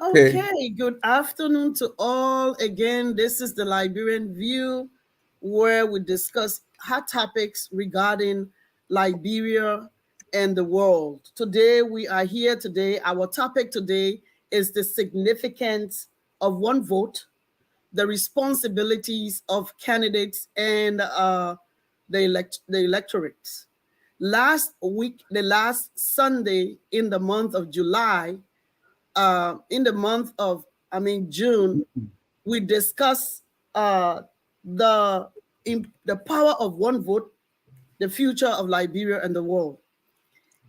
Okay. Okay, good afternoon to all. Again, this is the Liberian View, where we discuss hot topics regarding Liberia and the world. Today, we are here today. Our topic today is the significance of one vote, the responsibilities of candidates, and the electorate. Last week, the last Sunday in the month of July, in the month of, June, we discuss the the power of one vote, the future of Liberia and the world.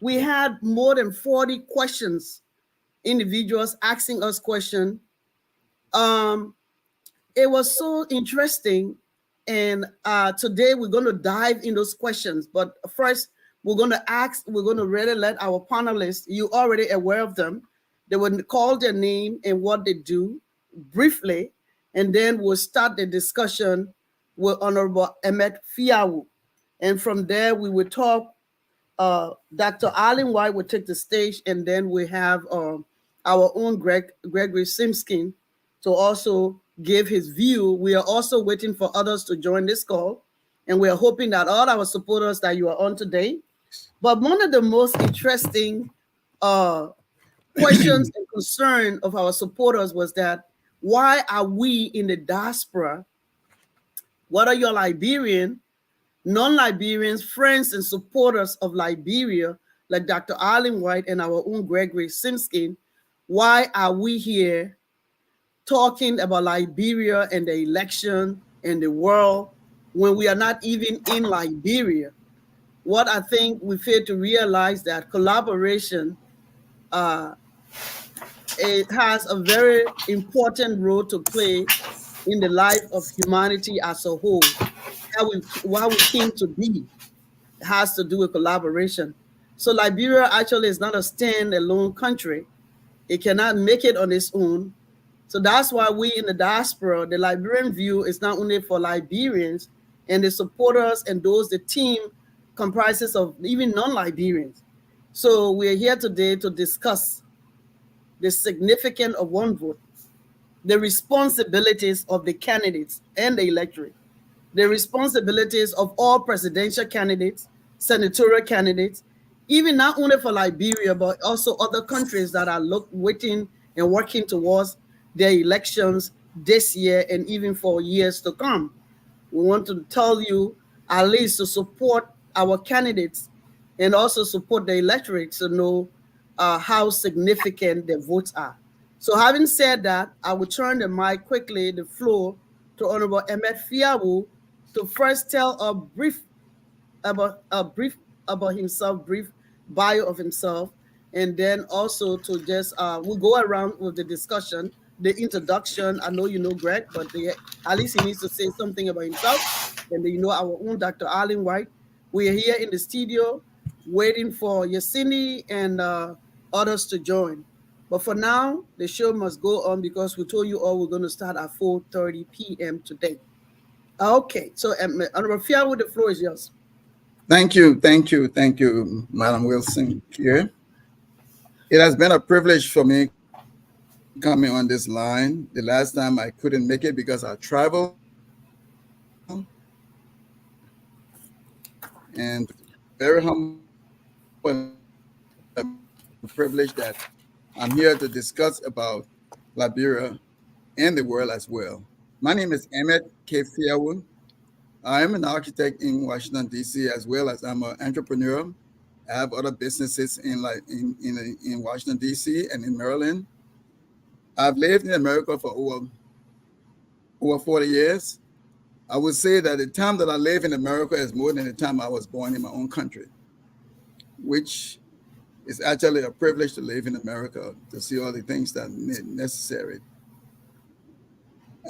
We had more than 40 questions, individuals asking us questions. Um, it was so interesting, and today we're going to dive in those questions. But first, we're going to really let our panelists, you already aware of them, they will call their name and what they do briefly, and then we'll start the discussion with Honorable Emmet Fiawu. And from there, we will talk. Dr. Arlen White will take the stage, and then we have our own Gregory Simskin to also give his view. We are also waiting for others to join this call, and we are hoping that all our supporters that you are on today. But one of the most interesting uh, questions and concern of our supporters was that why are we in the diaspora, whether you're Liberian, non-Liberians, friends and supporters of Liberia, like Dr. Arlen White and our own Gregory Simskin, why are we here talking about Liberia and the election and the world when we are not even in Liberia? What I think we fail to realize that collaboration, uh, it has a very important role to play in the life of humanity as a whole. How we came to be has to do with collaboration. So Liberia actually is not a standalone country. It cannot make it on its own. So that's why we in the diaspora, the Liberian View is not only for Liberians and the supporters and those the team comprises of even non-Liberians. So we're here today to discuss the significance of one vote, the responsibilities of the candidates and the electorate, the responsibilities of all presidential candidates, senatorial candidates, even not only for Liberia, but also other countries that are waiting and working towards their elections this year and even for years to come. We want to tell you at least to support our candidates and also support the electorate to know how significant their votes are. So having said that, I will turn the mic quickly, the floor, to Honorable Emmet Fiawu to first tell a brief about himself, brief bio of himself, and then also to just we'll go around with the discussion, the introduction. I know you know Greg, but at least he needs to say something about himself. And then you know our own Dr. Arlen White. We are here in the studio waiting for Yasini and others to join. But for now, the show must go on because we told you all we're going to start at 4:30 p.m. today. Okay, so Honorable Fiawu, the floor is yours. Thank you, Madam Wilson here. It has been a privilege for me coming on this line. The last time I couldn't make it because I traveled, and very humble and a privilege that I'm here to discuss about Liberia and the world as well. My name is Emmett K. Fiawood. I am an architect in Washington, D.C., as well as I'm an entrepreneur. I have other businesses in Washington, D.C. and in Maryland. I've lived in America for over 40 years. I would say that the time that I live in America is more than the time I was born in my own country, which is actually a privilege to live in America, to see all the things that are necessary.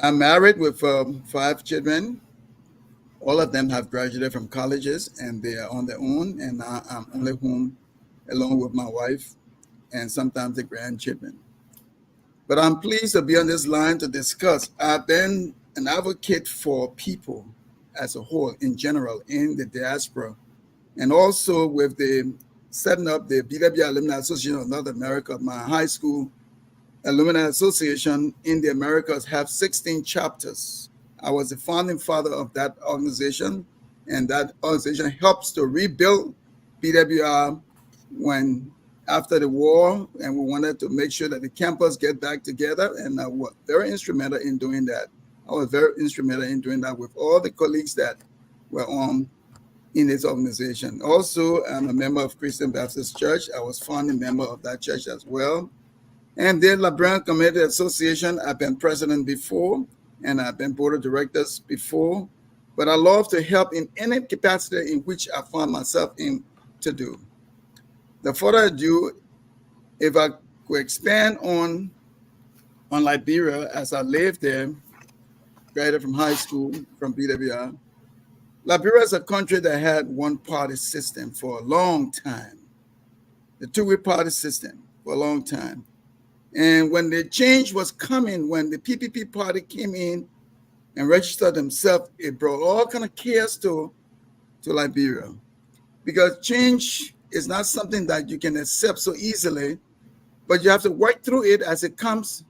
I'm married with 5 children. All of them have graduated from colleges and they are on their own, and I'm only home alone with my wife and sometimes the grandchildren. But I'm pleased to be on this line to discuss. I've been an advocate for people as a whole, in general, in the diaspora, and also with the setting up the BWI Alumni Association of North America, my high school Alumni Association in the Americas have 16 chapters. I was the founding father of that organization, and that organization helps to rebuild BWR when after the war, and we wanted to make sure that the campus get back together, and I was very instrumental in doing that. I was very instrumental in doing that with all the colleagues that were on in this organization. Also, I'm a member of Christian Baptist Church. I was founding member of that church as well. And the Liberian Community Association, I've been president before, and I've been board of directors before. But I love to help in any capacity in which I find myself in to do. The further ado, if I could expand on Liberia as I lived there, graduated from high school from BWI. Liberia is a country that had one party system for a long time, the two-way party system for a long time. And when the change was coming, when the PPP party came in and registered themselves, it brought all kind of chaos to Liberia. Because change is not something that you can accept so easily, but you have to work through it as it comes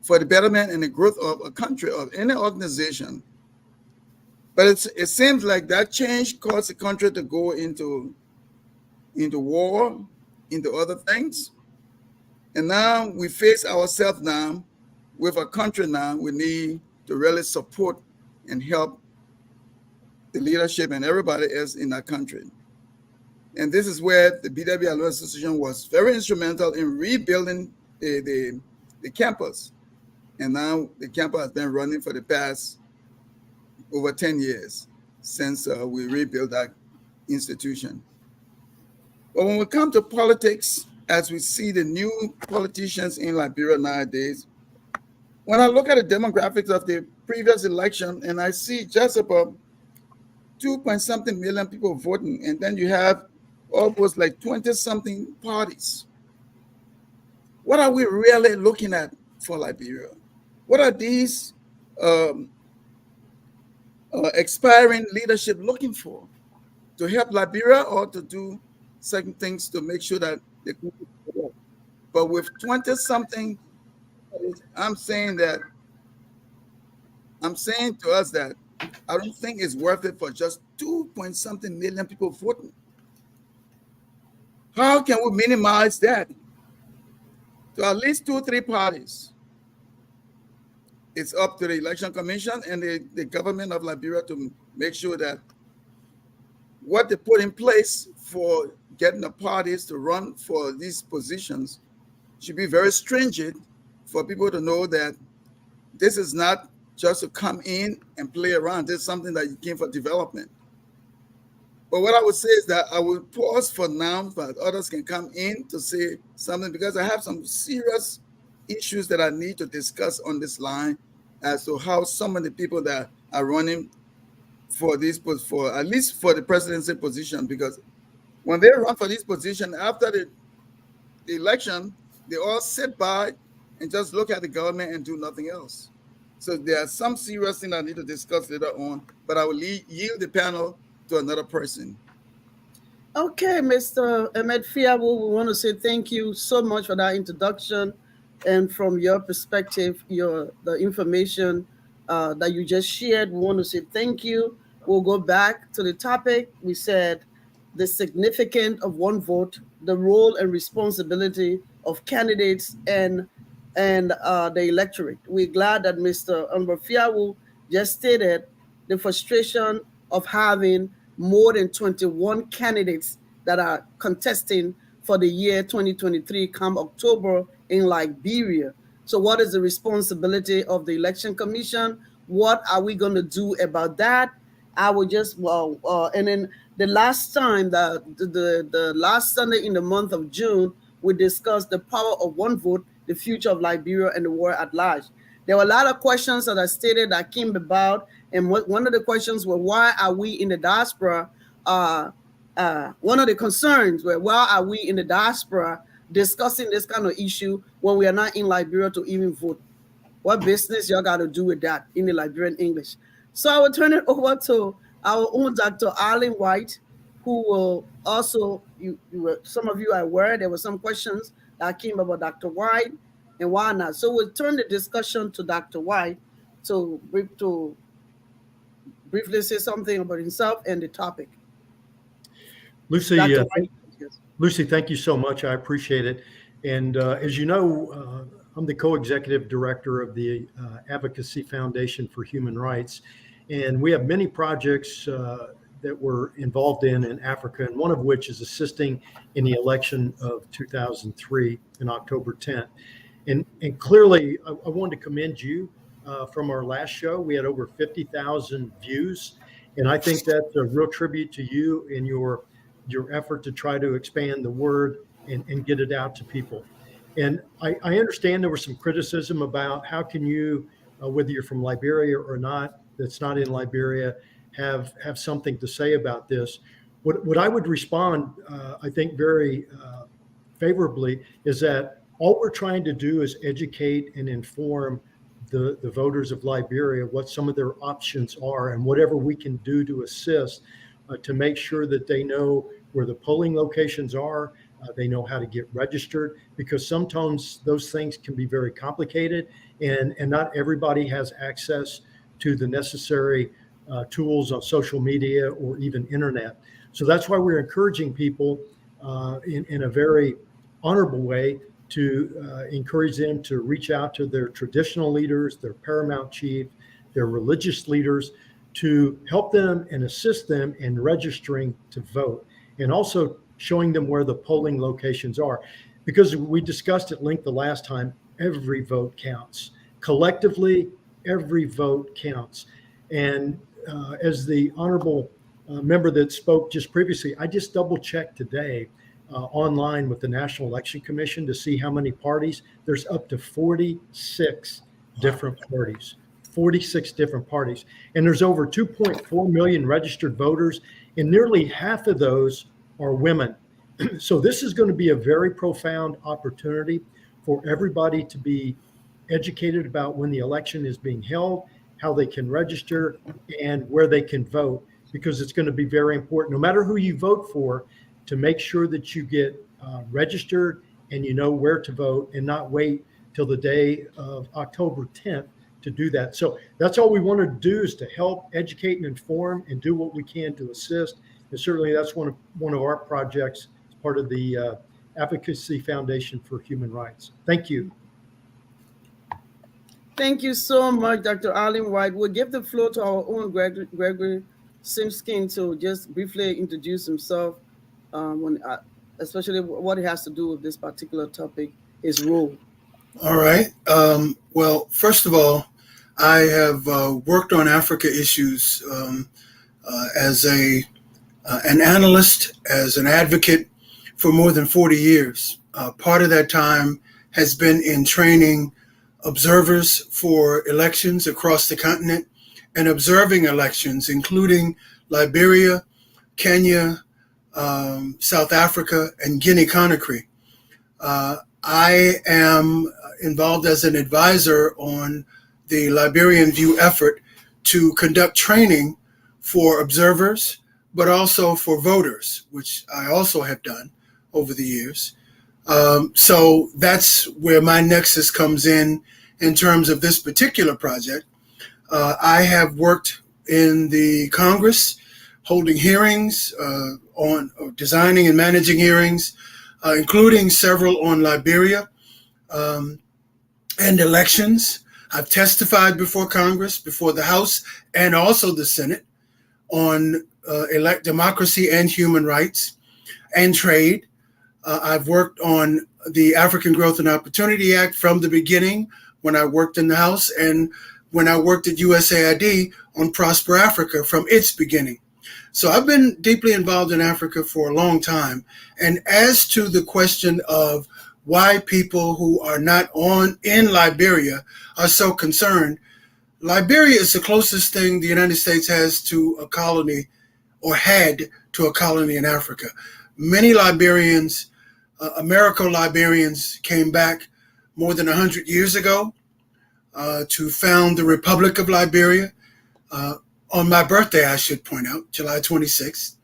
for the betterment and the growth of a country, of any organization. But it seems like that change caused the country to go into war, into other things. And now we face ourselves now with a country now we need to really support and help the leadership and everybody else in that country. And this is where the BW Alumni Association was very instrumental in rebuilding the campus. And now the campus has been running for the past over 10 years since we rebuilt that institution. But when we come to politics, as we see the new politicians in Liberia nowadays, when I look at the demographics of the previous election and I see just about 2-something million people voting, and then you have almost like 20-something parties. What are we really looking at for Liberia? What are these expiring leadership looking for? To help Liberia or to do certain things to make sure that they can work? But with 20-something, I'm saying to us that I don't think it's worth it for just 2-something million people voting. How can we minimize that to at least 2-3 parties? It's up to the Election Commission and the government of Liberia to make sure that what they put in place for getting the parties to run for these positions should be very stringent for people to know that this is not just to come in and play around. This is something that you came for development. But what I would say is that I will pause for now, but others can come in to say something, because I have some serious issues that I need to discuss on this line as to how some of the people that are running for this, for at least for the presidency position, because when they run for this position after the election, they all sit by and just look at the government and do nothing else. So there are some serious things I need to discuss later on, but I will yield the panel to another person. Okay, Mr. Ahmed Fiabu, we want to say thank you so much for that introduction, and from your perspective, the information that you just shared. We want to say thank you. We'll go back to the topic. We said the significance of one vote, the role and responsibility of candidates and the electorate. We're glad that Mr. Fiawu just stated the frustration of having more than 21 candidates that are contesting for the year 2023 come October in Liberia. So what is the responsibility of the Election Commission? What are we going to do about that? I would just, and then the last time, the last Sunday in the month of June, we discussed the power of one vote, the future of Liberia and the world at large. There were a lot of questions that I stated that came about, and one of the questions were, why are we in the diaspora? One of the concerns were, why are we in the diaspora discussing this kind of issue when we are not in Liberia to even vote? What business y'all got to do with that in the Liberian English? So I will turn it over to our own Dr. Arlen White, who will also, some of you are aware, there were some questions that came about Dr. White. and why not. So we'll turn the discussion to Dr. White to briefly say something about himself and the topic. Lucy, Dr. White, yes. Lucy, thank you so much. I appreciate it. And as you know, I'm the co-executive director of the Advocacy Foundation for Human Rights, and we have many projects that we're involved in Africa, and one of which is assisting in the election of 2003 in October 10th. And clearly, I wanted to commend you from our last show. We had over 50,000 views, and I think that's a real tribute to you and your effort to try to expand the word and get it out to people. And I understand there was some criticism about how can you, whether you're from Liberia or not, that's not in Liberia, have something to say about this. What I would respond, I think very favorably, is that all we're trying to do is educate and inform the voters of Liberia what some of their options are, and whatever we can do to assist to make sure that they know where the polling locations are, they know how to get registered, because sometimes those things can be very complicated, and not everybody has access to the necessary tools on social media or even internet. So that's why we're encouraging people in a very honorable way to encourage them to reach out to their traditional leaders, their paramount chief, their religious leaders, to help them and assist them in registering to vote, and also showing them where the polling locations are. Because we discussed at length the last time, every vote counts. Collectively, every vote counts. And as the honorable member that spoke just previously, I just double checked today online with the National Election Commission to see how many parties. There's up to 46 different parties. 46 different parties. And there's over 2.4 million registered voters, and nearly half of those are women. So this is going to be a very profound opportunity for everybody to be educated about when the election is being held, how they can register, and where they can vote, because it's going to be very important, no matter who you vote for, to make sure that you get registered and you know where to vote, and not wait till the day of October 10th to do that. So that's all we want to do, is to help educate and inform and do what we can to assist. And certainly that's one of our projects as part of the Advocacy Foundation for Human Rights. Thank you. Thank you so much, Dr. Arlen White. We'll give the floor to our own Gregory Simskin to just briefly introduce himself, especially what it has to do with this particular topic, his role. All right. Well, first of all, I have worked on Africa issues as an analyst, as an advocate for more than 40 years. Part of that time has been in training observers for elections across the continent and observing elections, including Liberia, Kenya, South Africa, and Guinea-Conakry. I am involved as an advisor on the Liberian View effort to conduct training for observers, but also for voters, which I also have done over the years. So that's where my nexus comes in terms of this particular project. I have worked in the Congress, holding hearings on designing and managing hearings, including several on Liberia and elections. I've testified before Congress, before the House, and also the Senate on democracy and human rights and trade. I've worked on the African Growth and Opportunity Act from the beginning when I worked in the House, and when I worked at USAID on Prosper Africa from its beginning. So I've been deeply involved in Africa for a long time. And as to the question of why people who are not in Liberia are so concerned, Liberia is the closest thing the United States has to a colony, or had to a colony in Africa. Many Liberians, Americo-Liberians, came back more than 100 years ago to found the Republic of Liberia. On my birthday, I should point out, July 26th.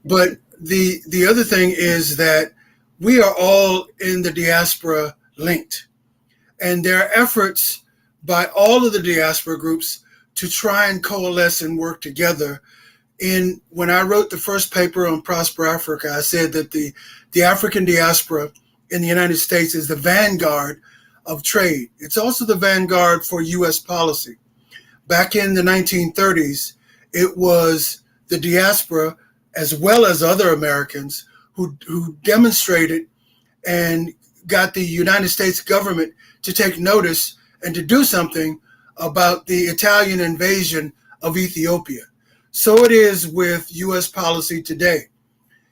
But the other thing is that we are all in the diaspora linked. And there are efforts by all of the diaspora groups to try and coalesce and work together. When I wrote the first paper on Prosper Africa, I said that the African diaspora in the United States is the vanguard of trade. It's also the vanguard for U.S. policy. Back in the 1930s, it was the diaspora, as well as other Americans, who demonstrated and got the United States government to take notice and to do something about the Italian invasion of Ethiopia. So it is with U.S. policy today.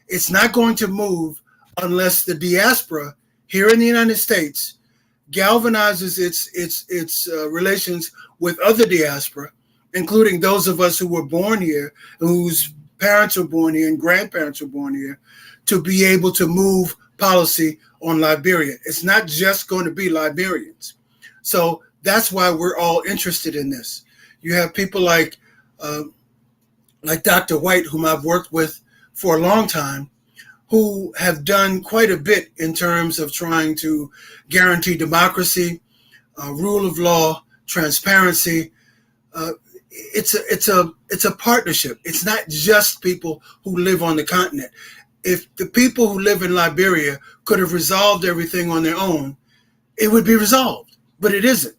It's not going to move unless the diaspora here in the United States galvanizes its relations with other diaspora, including those of us who were born here, whose parents were born here and grandparents were born here, to be able to move policy on Liberia. It's not just going to be Liberians. So that's why we're all interested in this. You have people like Dr. White, whom I've worked with for a long time, who have done quite a bit in terms of trying to guarantee democracy, rule of law, transparency. It's a partnership. It's not just people who live on the continent. If the people who live in Liberia could have resolved everything on their own, it would be resolved, but it isn't.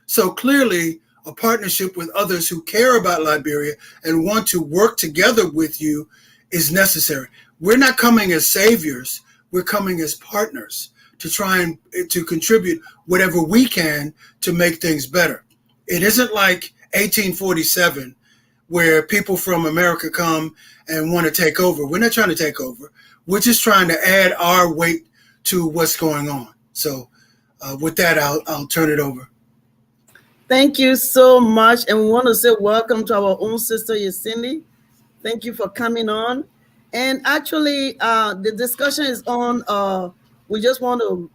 So clearly, a partnership with others who care about Liberia and want to work together with you is necessary. We're not coming as saviors. We're coming as partners to try and to contribute whatever we can to make things better. It isn't like 1847 where people from America come and want to take over. We're not trying to take over. We're just trying to add our weight to what's going on. So with that, I'll turn it over. Thank you so much. And we want to say welcome to our own sister, Yesindy. Thank you for coming on. And actually, the discussion is on, we just want to,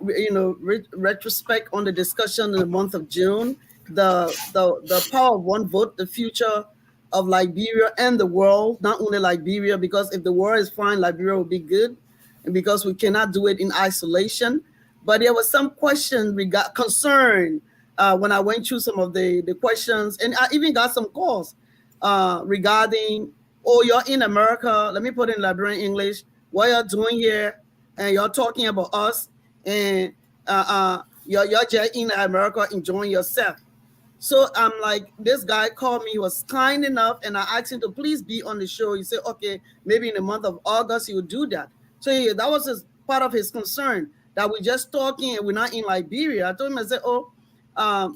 retrospect on the discussion in the month of June, the power of one vote, the future of Liberia and the world, not only Liberia, because if the world is fine, Liberia will be good, and because we cannot do it in isolation. But there was some concern when I went through some of the questions, and I even got some calls regarding, oh, you're in America. Let me put it in Liberian English. What you're doing here, and you're talking about us, and you're just in America enjoying yourself. So I'm like, this guy called me. He was kind enough, and I asked him to please be on the show. He said, okay, maybe in the month of August he would do that. So that was part of his concern, that we're just talking and we're not in Liberia. I told him, I said,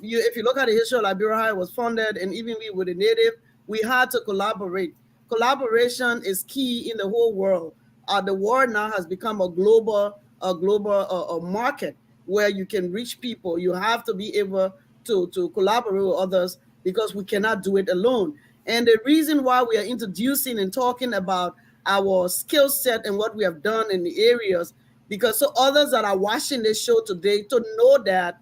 if you look at the history of Liberia, how it was founded, and even we with the native, we had to collaborate. Collaboration is key in the whole world. The world now has become a global market where you can reach people. You have to be able to collaborate with others because we cannot do it alone. And the reason why we are introducing and talking about our skill set and what we have done in the areas, because so others that are watching this show today to know that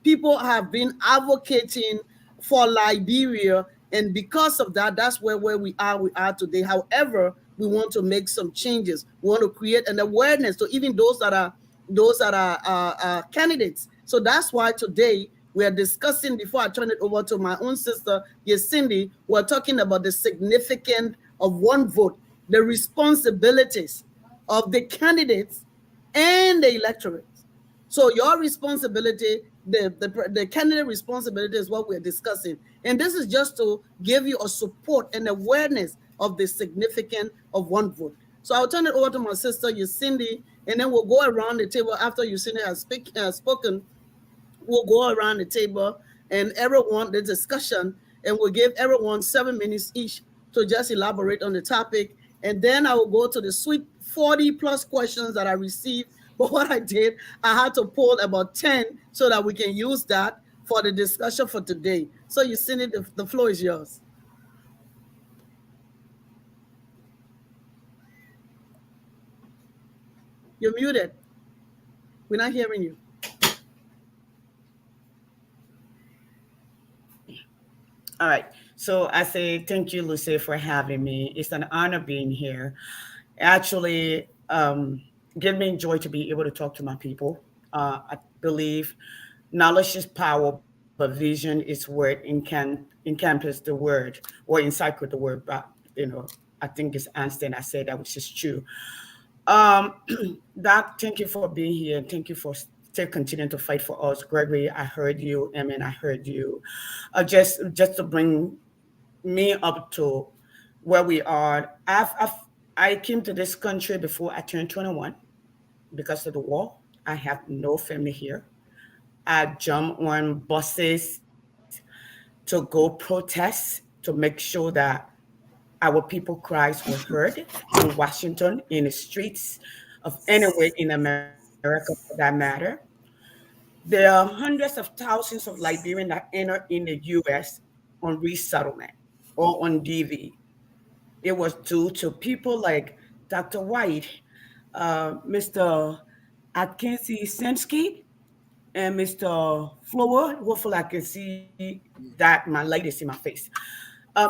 people have been advocating for Liberia, and because of that, that's where we are today. However, we want to make some changes. We want to create an awareness to even those that are candidates. So that's why today we are discussing, before I turn it over to my own sister, Yesindy, we're talking about the significance of one vote, the responsibilities of the candidates and the electorate. So your responsibility, the candidate responsibility is what we're discussing. And this is just to give you a support and awareness of the significance of one vote. So I'll turn it over to my sister, Yesindy, and then we'll go around the table after Yesindy has spoken. We'll go around the table and everyone, the discussion, and we'll give everyone 7 minutes each to just elaborate on the topic. And then I will go to the sweet 40 plus questions that I received. But what I did, I had to pull about 10 so that we can use that for the discussion for today. So Yesindy, the floor is yours. You're muted. We're not hearing you. All right. So I say thank you, Lucy, for having me. It's an honor being here. Actually, give me joy to be able to talk to my people. I believe knowledge is power, but vision is where it encompasses the word or encircle the word. But I think it's Einstein I said that, which is true. Um, Doc, thank you for being here. Thank you for still continuing to fight for us. Gregory, I heard you. Emin, I heard you. Just to bring me up to where we are. I came to this country before I turned 21 because of the war. I have no family here. I jumped on buses to go protest to make sure that our people cries were heard in Washington, in the streets of anywhere in America for that matter. There are hundreds of thousands of Liberians that enter in the US on resettlement or on DV. It was due to people like Dr. White, Mr. Atkinson Semsky, and Mr. Flower. Hopefully, I can see that my light is in my face.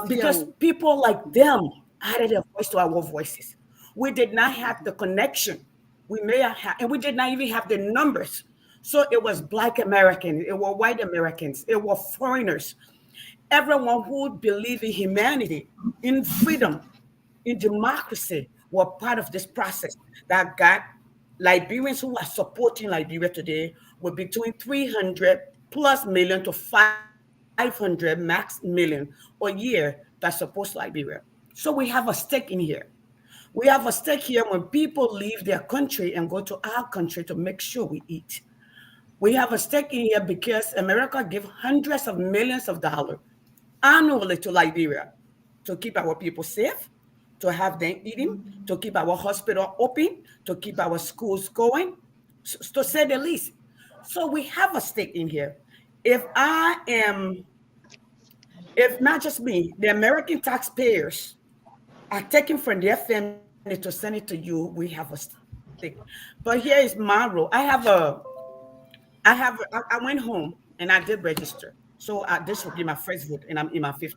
Because Yeah. people like them added a voice to our voices. We did not have the connection. We may have had, and we did not even have the numbers. So it was Black Americans, it were white Americans, it were foreigners, everyone who believed in humanity, in freedom, in democracy, were part of this process that got Liberians who are supporting Liberia today with between 300 plus million to 500 max million a year that supports Liberia. So we have a stake in here. We have a stake here when people leave their country and go to our country to make sure we eat. We have a stake in here because America gives hundreds of millions of dollars annually to Liberia to keep our people safe, to have them eating, to keep our hospital open, to keep our schools going, to say the least. So we have a stake in here. If I am, if not just me, the American taxpayers are taking from their family to send it to you, we have a stake. But here is my rule. I went home and I did register. So this will be my first vote, and I'm in my 50s.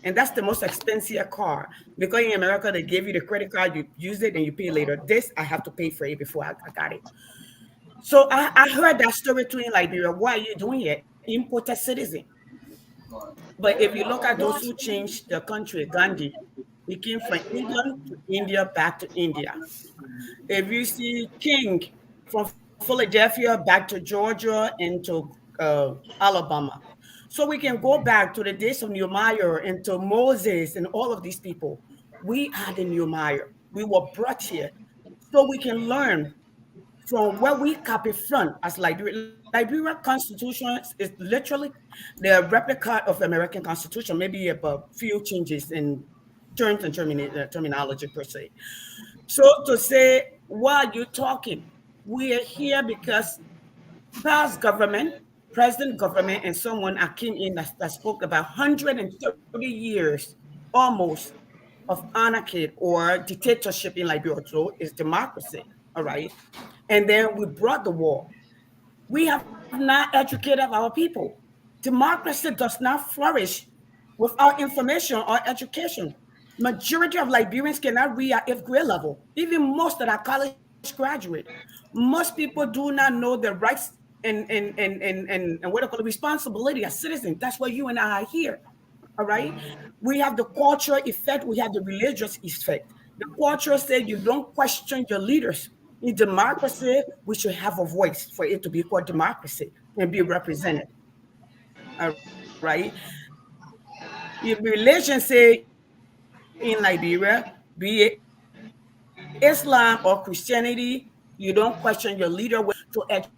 And that's the most expensive car because in America they give you the credit card, you use it and you pay later. This I have to pay for it before I got it. So I heard that story too in Liberia. Why are you doing it? Imported citizen. But if you look at those who changed the country, Gandhi, he came from England to India, back to India. If you see King from Philadelphia back to Georgia and to Alabama. So we can go back to the days of Nehemiah and to Moses and all of these people. We are the Nehemiah. We were brought here so we can learn from where we copy from as Liberia. Liberia Constitution is literally the replica of American Constitution, maybe a few changes in terms and terminology per se. So to say, why are you talking? We are here because past government, present government, and someone I came in that spoke about 130 years almost of anarchy or dictatorship in Liberia. So it's democracy, all right? And then we brought the war. We have not educated our people. Democracy does not flourish without information or education. Majority of Liberians cannot read at 8th grade level. Even most that are college graduate. Most people do not know their rights and what I call the responsibility as citizens. That's why you and I are here. All right. We have the cultural effect, we have the religious effect. The culture said you don't question your leaders. In democracy, we should have a voice for it to be called democracy and be represented. All right. If religion say in Liberia, be it Islam or Christianity, you don't question your leader when it comes to education.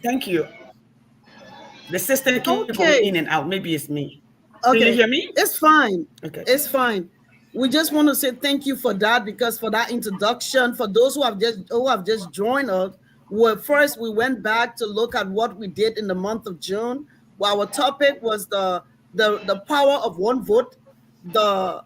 Thank you. The system keep going in and Okay. out. Maybe it's me. Can you Okay. hear me? It's fine. Okay. It's fine. We just want to say thank you for that because for that introduction, for those who have just joined us, well, first we went back to look at what we did in the month of June. Well, our topic was the power of one vote, the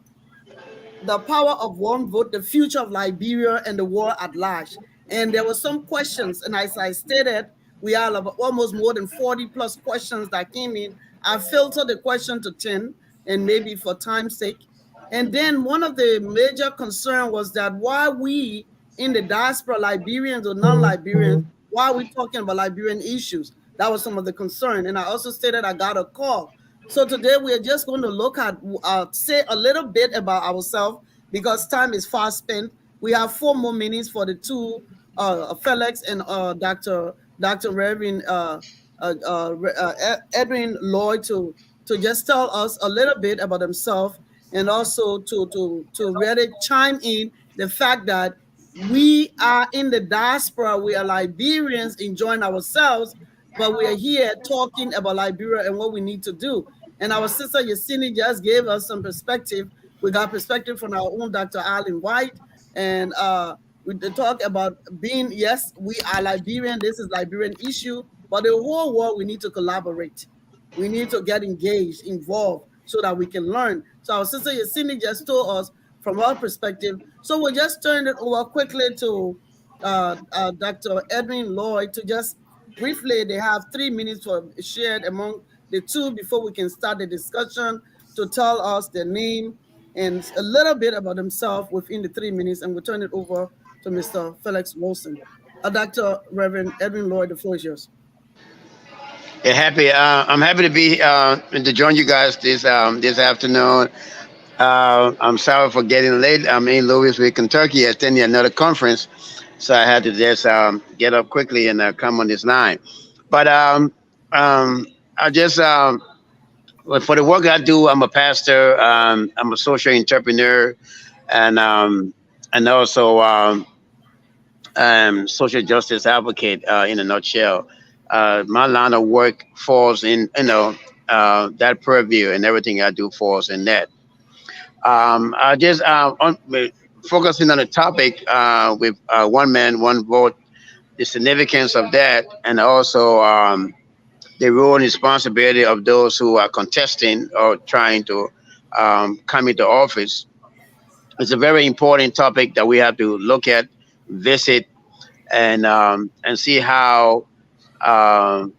the power of one vote, the future of Liberia, and the war at large. And there were some questions, and as I stated, we have almost more than 40 plus questions that came in. I filtered the question to 10, and maybe for time's sake, And then one of the major concern was that why we in the diaspora, Liberians or non-Liberians, why are we talking about Liberian issues? That was some of the concern. And I also stated I got a call. So today we are just going to look at, say a little bit about ourselves because time is fast spent. We have 4 more minutes for the two, Felix and Dr. Reverend Edwin Lloyd to just tell us a little bit about himself and also to really chime in the fact that we are in the diaspora, we are Liberians enjoying ourselves, but we are here talking about Liberia and what we need to do. And our sister Yesini just gave us some perspective. We got perspective from our own Dr. Allen White, and we talk about being, yes, we are Liberian, this is Liberian issue, but the whole world, we need to collaborate. We need to get engaged, involved, so that we can learn. So our sister Yesini just told us from our perspective. So we'll just turn it over quickly to Dr. Edwin Lloyd to just briefly, they have 3 minutes for shared among the two before we can start the discussion to tell us their name and a little bit about themselves within the 3 minutes, and we'll turn it over to Mr. Felix Wilson. Dr. Reverend Edwin Lloyd, the floor is yours. Yeah, I'm happy to be to join you guys this afternoon. I'm sorry for getting late. I'm in Louisville, Kentucky, attending another conference, so I had to just get up quickly and come on this line. But I just for the work I do, I'm a pastor. I'm a social entrepreneur, and also social justice advocate in a nutshell. My line of work falls in that purview, and everything I do falls in that. I just focusing on the topic with one man, one vote, the significance of that, and also the role and responsibility of those who are contesting or trying to come into office. It's a very important topic that we have to look at, visit, and see how the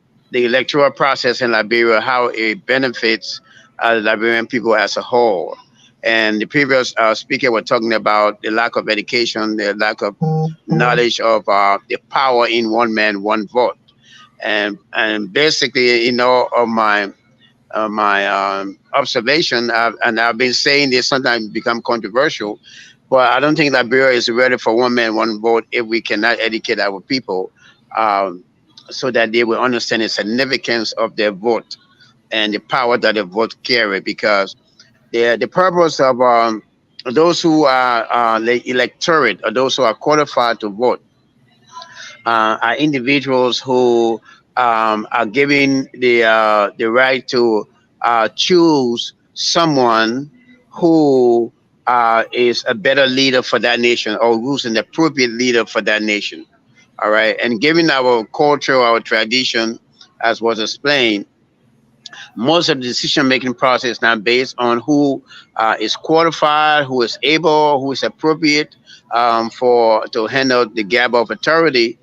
electoral process in Liberia, how it benefits the Liberian people as a whole. And the previous speaker was talking about the lack of education, the lack of knowledge of the power in one man, one vote. And basically, of my observation, and I've been saying this, sometimes become controversial, but I don't think Liberia is ready for one man, one vote if we cannot educate our people so that they will understand the significance of their vote and the power that the vote carry. Because the purpose of those who are the electorate, or those who are qualified to vote, are individuals who are given the right to choose someone who is a better leader for that nation, or who's an appropriate leader for that nation. All right. And given our culture, our tradition, as was explained, most of the decision-making process is now based on who is qualified, who is able, who is appropriate to handle the gap of authority.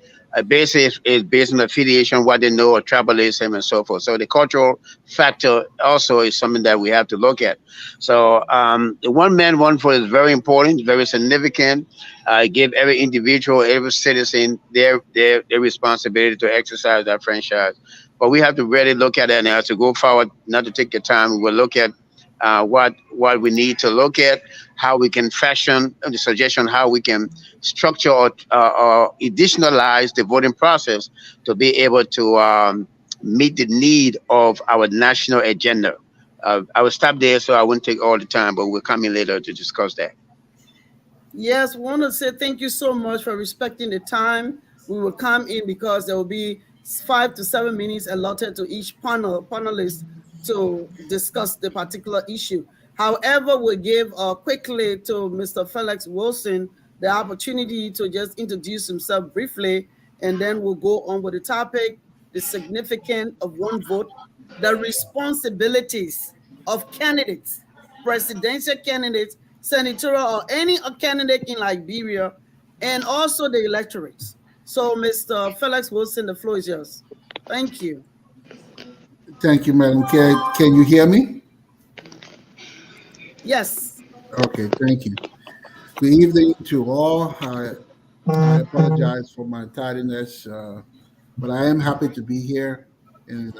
Basically, is based on affiliation, what they know, or tribalism, and so forth. So the cultural factor also is something that we have to look at. So the one man, one vote is very important, very significant. Give every individual, every citizen their responsibility to exercise that franchise. But we have to really look at it, and as to go forward, not to take your time, we'll look at what we need to look at, how we can fashion the suggestion, how we can structure or additionalize the voting process to be able to meet the need of our national agenda. I will stop there so I won't take all the time, but we'll come in later to discuss that. Yes, want to say thank you so much for respecting the time. We will come in because there will be 5 to 7 minutes allotted to each panelist to discuss the particular issue. However, we'll give quickly to Mr. Felix Wilson the opportunity to just introduce himself briefly, and then we'll go on with the topic, the significance of one vote, the responsibilities of candidates, presidential candidates, senatorial, or any candidate in Liberia, and also the electorates. So, Mr. Felix Wilson, the floor is yours. Thank you. Thank you, Madam Chair. Can you hear me? Yes. Okay, thank you. Good evening to all. I apologize for my tardiness, but I am happy to be here and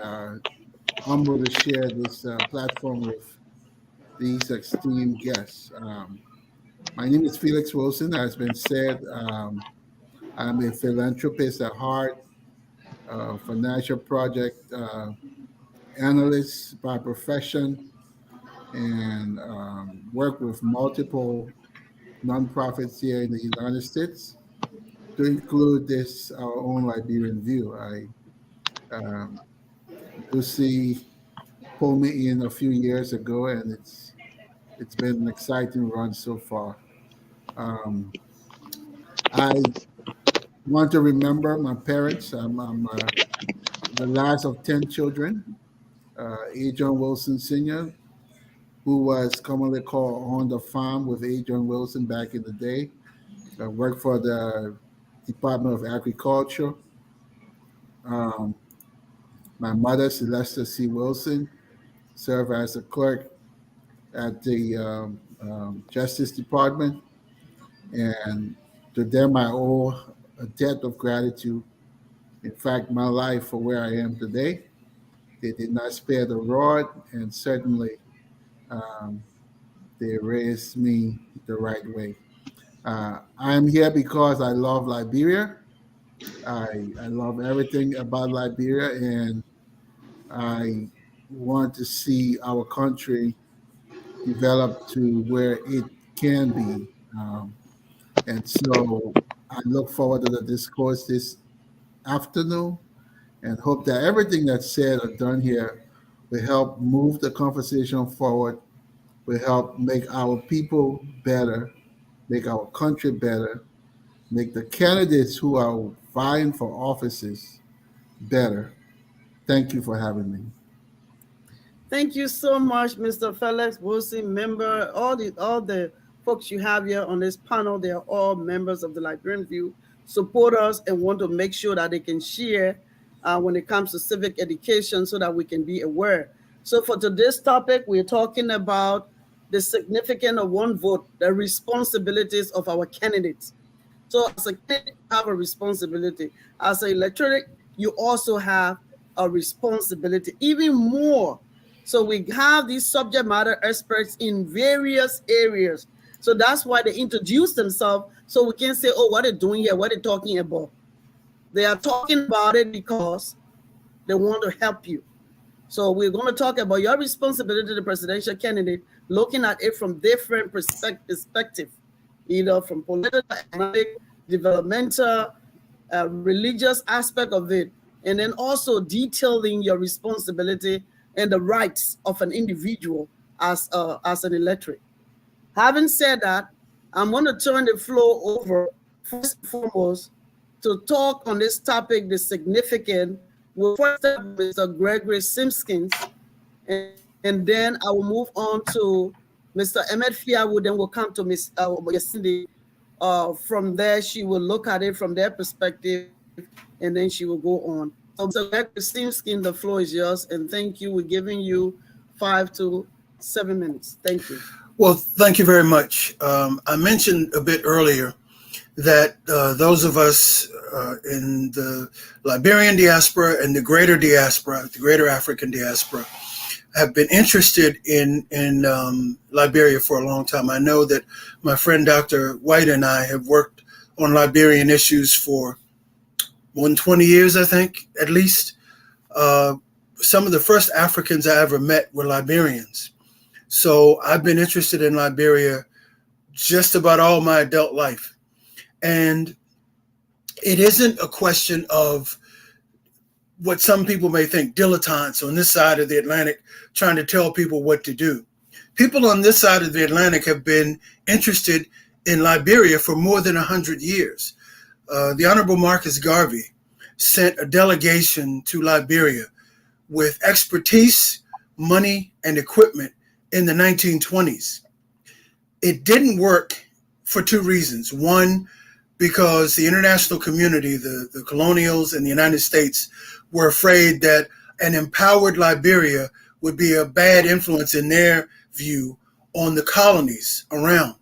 humble to share this platform with these esteemed guests. My name is Felix Wilson. As been said, I'm a philanthropist at heart, financial project analyst by profession, and work with multiple nonprofits here in the United States, to include this our own Liberian View. I um, Lucy pulled me in a few years ago, and it's been an exciting run so far. Um, I want to remember my parents. I'm the last of 10 children. A. John Wilson Sr., who was commonly called on the farm with A. John Wilson back in the day, worked for the Department of Agriculture. Um, my mother, Celeste C. Wilson, served as a clerk at the Justice Department, and to them I owe a debt of gratitude. In fact, my life for where I am today. They did not spare the rod, and certainly um, they raised me the right way. I'm here because I love Liberia. I love everything about Liberia, and I want to see our country develop to where it can be. And so I look forward to the discourse this afternoon and hope that everything that's said or done here will help move the conversation forward, will help make our people better, make our country better, make the candidates who are vying for offices better. Thank you for having me. Thank you so much, Mr. Felix Wilson, member. All the folks you have here on this panel, they are all members of the Liberian View, supporters, and want to make sure that they can share when it comes to civic education so that we can be aware. So for today's topic, we're talking about the significance of one vote, the responsibilities of our candidates. So as a candidate, you have a responsibility. As an electorate, you also have a responsibility, even more. So we have these subject matter experts in various areas. So that's why they introduce themselves, so we can say, oh, what they're doing here, what they're talking about. They are talking about it because they want to help you. So we're going to talk about your responsibility to the presidential candidate, looking at it from different perspective, either from political, economic, developmental, religious aspect of it, and then also detailing your responsibility and the rights of an individual as an electorate. Having said that, I'm going to turn the floor over first and foremost to talk on this topic, the significant. We'll first have Mr. Gregory Simpkins, and then I will move on to Mr. Emmett Fiawood, then we'll come to Ms. Cindy. From there, she will look at it from their perspective, and then she will go on. So, Mr. Gregory Simpkins, the floor is yours, and thank you. We're giving you 5 to 7 minutes. Thank you. Well, thank you very much. I mentioned a bit earlier that those of us in the Liberian diaspora and the greater diaspora, the greater African diaspora, have been interested in Liberia for a long time. I know that my friend Dr. White and I have worked on Liberian issues for more than 20 years, I think, at least. Some of the first Africans I ever met were Liberians. So I've been interested in Liberia just about all my adult life. And it isn't a question of what some people may think, dilettantes on this side of the Atlantic trying to tell people what to do. People on this side of the Atlantic have been interested in Liberia for more than 100 years. The Honorable Marcus Garvey sent a delegation to Liberia with expertise, money, and equipment in the 1920s. It didn't work for two reasons. One, because the international community, the colonials and the United States, were afraid that an empowered Liberia would be a bad influence in their view on the colonies around.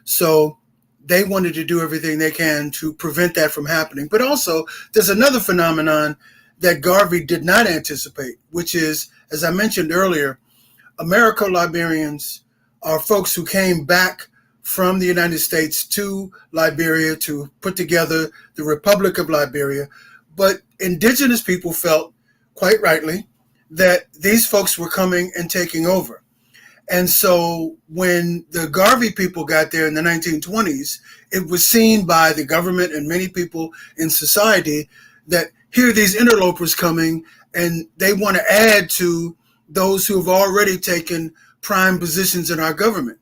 So they wanted to do everything they can to prevent that from happening. But also, there's another phenomenon that Garvey did not anticipate, which is, as I mentioned earlier, Americo-Liberians are folks who came back from the United States to Liberia to put together the Republic of Liberia. But indigenous people felt, quite rightly, that these folks were coming and taking over. And so when the Garvey people got there in the 1920s, it was seen by the government and many people in society that here are these interlopers coming and they want to add to those who have already taken prime positions in our government.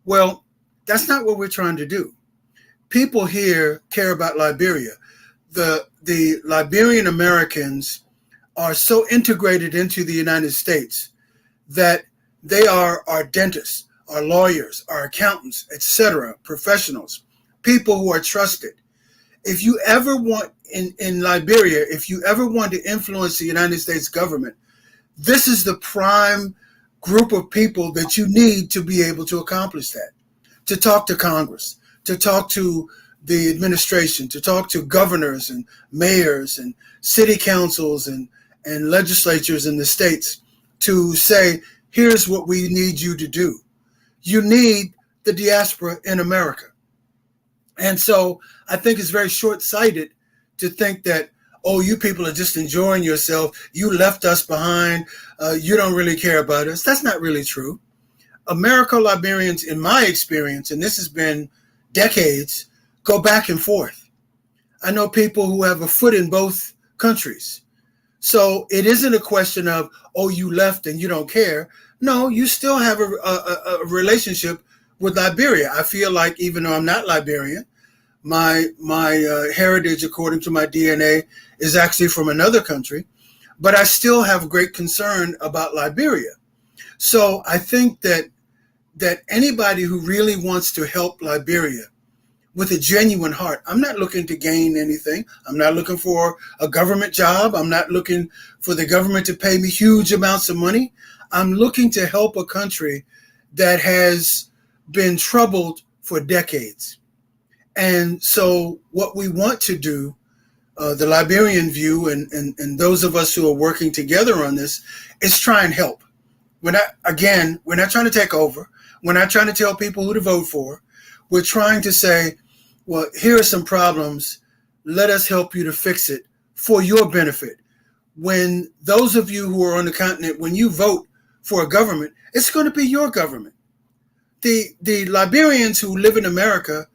Well, that's not what we're trying to do. People here care about Liberia. The Liberian Americans are so integrated into the United States that they are our dentists, our lawyers, our accountants, etc., professionals, people who are trusted. If you ever want, in Liberia, if you ever want to influence the United States government, this is the prime group of people that you need to be able to accomplish that. To talk to Congress, to talk to the administration, to talk to governors and mayors and city councils and legislatures in the states to say, here's what we need you to do. You need the diaspora in America. And so I think it's very short-sighted to think that, oh, you people are just enjoying yourself. You left us behind. You don't really care about us. That's not really true. Americo-Liberians, in my experience, and this has been decades, go back and forth. I know people who have a foot in both countries. So it isn't a question of, oh, you left and you don't care. No, you still have a relationship with Liberia. I feel like even though I'm not Liberian, my heritage, according to my DNA, is actually from another country, but I still have great concern about Liberia. So I think that anybody who really wants to help Liberia with a genuine heart, I'm not looking to gain anything. I'm not looking for a government job. I'm not looking for the government to pay me huge amounts of money. I'm looking to help a country that has been troubled for decades. And so what we want to do, the Liberian View and those of us who are working together on this, is try and help. We're not trying to take over. We're not trying to tell people who to vote for. We're trying to say, well, here are some problems. Let us help you to fix it for your benefit. When those of you who are on the continent, when you vote for a government, it's going to be your government. The Liberians who live in America,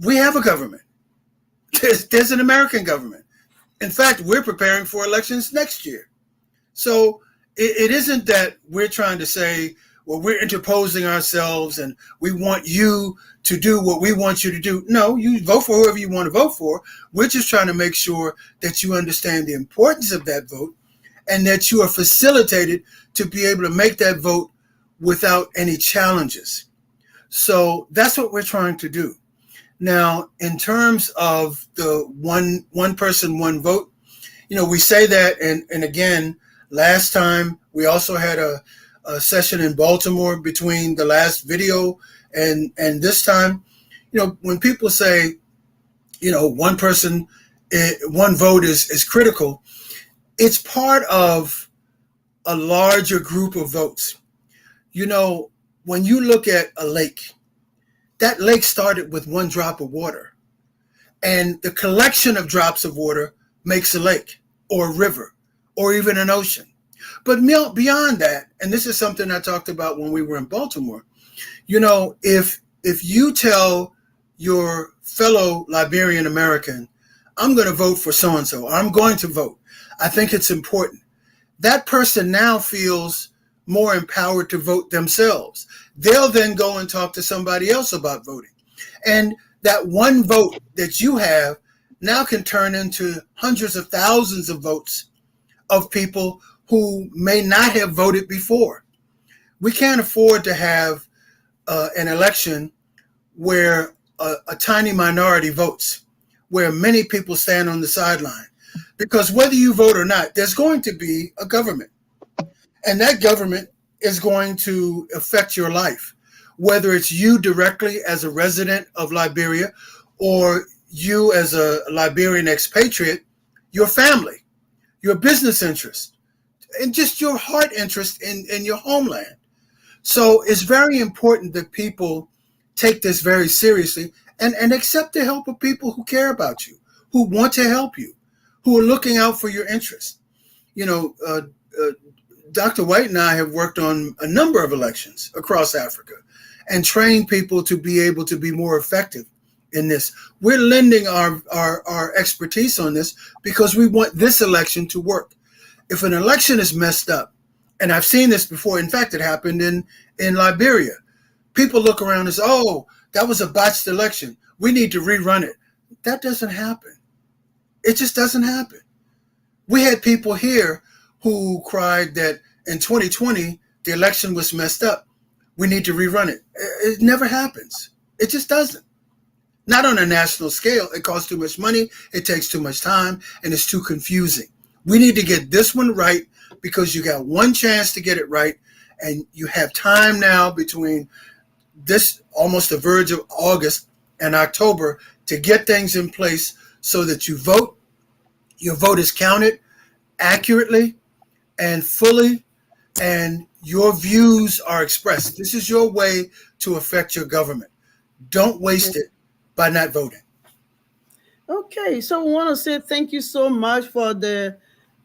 we have a government. There's an American government. In fact, we're preparing for elections next year. So it isn't that we're trying to say, well, we're interposing ourselves and we want you to do what we want you to do. No, you vote for whoever you want to vote for. We're just trying to make sure that you understand the importance of that vote and that you are facilitated to be able to make that vote without any challenges. So that's what we're trying to do. Now, in terms of the one person, one vote, we say that, and again, last time we also had a session in Baltimore between the last video and this time. When people say, one person, one vote is critical, it's part of a larger group of votes. When you look at a lake, that lake started with one drop of water, and the collection of drops of water makes a lake or a river or even an ocean. But beyond that, and this is something I talked about when we were in Baltimore, if you tell your fellow Liberian American, I'm going to vote for so-and-so, I'm going to vote, I think it's important, that person now feels more empowered to vote themselves. They'll then go and talk to somebody else about voting. And that one vote that you have now can turn into hundreds of thousands of votes of people who may not have voted before. We can't afford to have an election where a tiny minority votes, where many people stand on the sideline. Because whether you vote or not, there's going to be a government. And that government is going to affect your life. whether it's you directly as a resident of Liberia or you as a Liberian expatriate, your family, your business interest, and just your heart interest in your homeland. So it's very important that people take this very seriously and accept the help of people who care about you, who want to help you, who are looking out for your interests. You know, Dr. White and I have worked on a number of elections across Africa and trained people to be able to be more effective in this. We're lending our expertise on this because we want this election to work. If an election is messed up, and I've seen this before, in fact, it happened in Liberia. People look around and say, oh, that was a botched election. We need to rerun it. That doesn't happen. It just doesn't happen. We had people here who cried that in 2020, the election was messed up. We need to rerun it. It never happens. It just doesn't. Not on a national scale. It costs too much money. It takes too much time, and it's too confusing. We need to get this one right because you got one chance to get it right, and you have time now between this almost the verge of August and October to get things in place so that you vote. Your vote is counted accurately and fully, and your views are expressed. This is your way to affect your government. Don't waste it by not voting. Okay, so we want to say thank you so much for the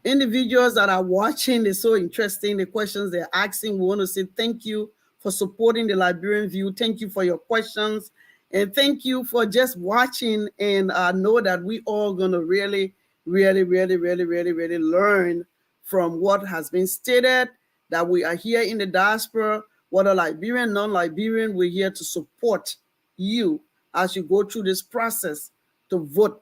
individuals that are watching. It's so interesting, the questions they're asking. We want to say thank you for supporting the Liberian View. Thank you for your questions. And thank you for just watching, and know that we all going to really learn from what has been stated, that we are here in the diaspora, whether Liberian, non-Liberian, we're here to support you as you go through this process to vote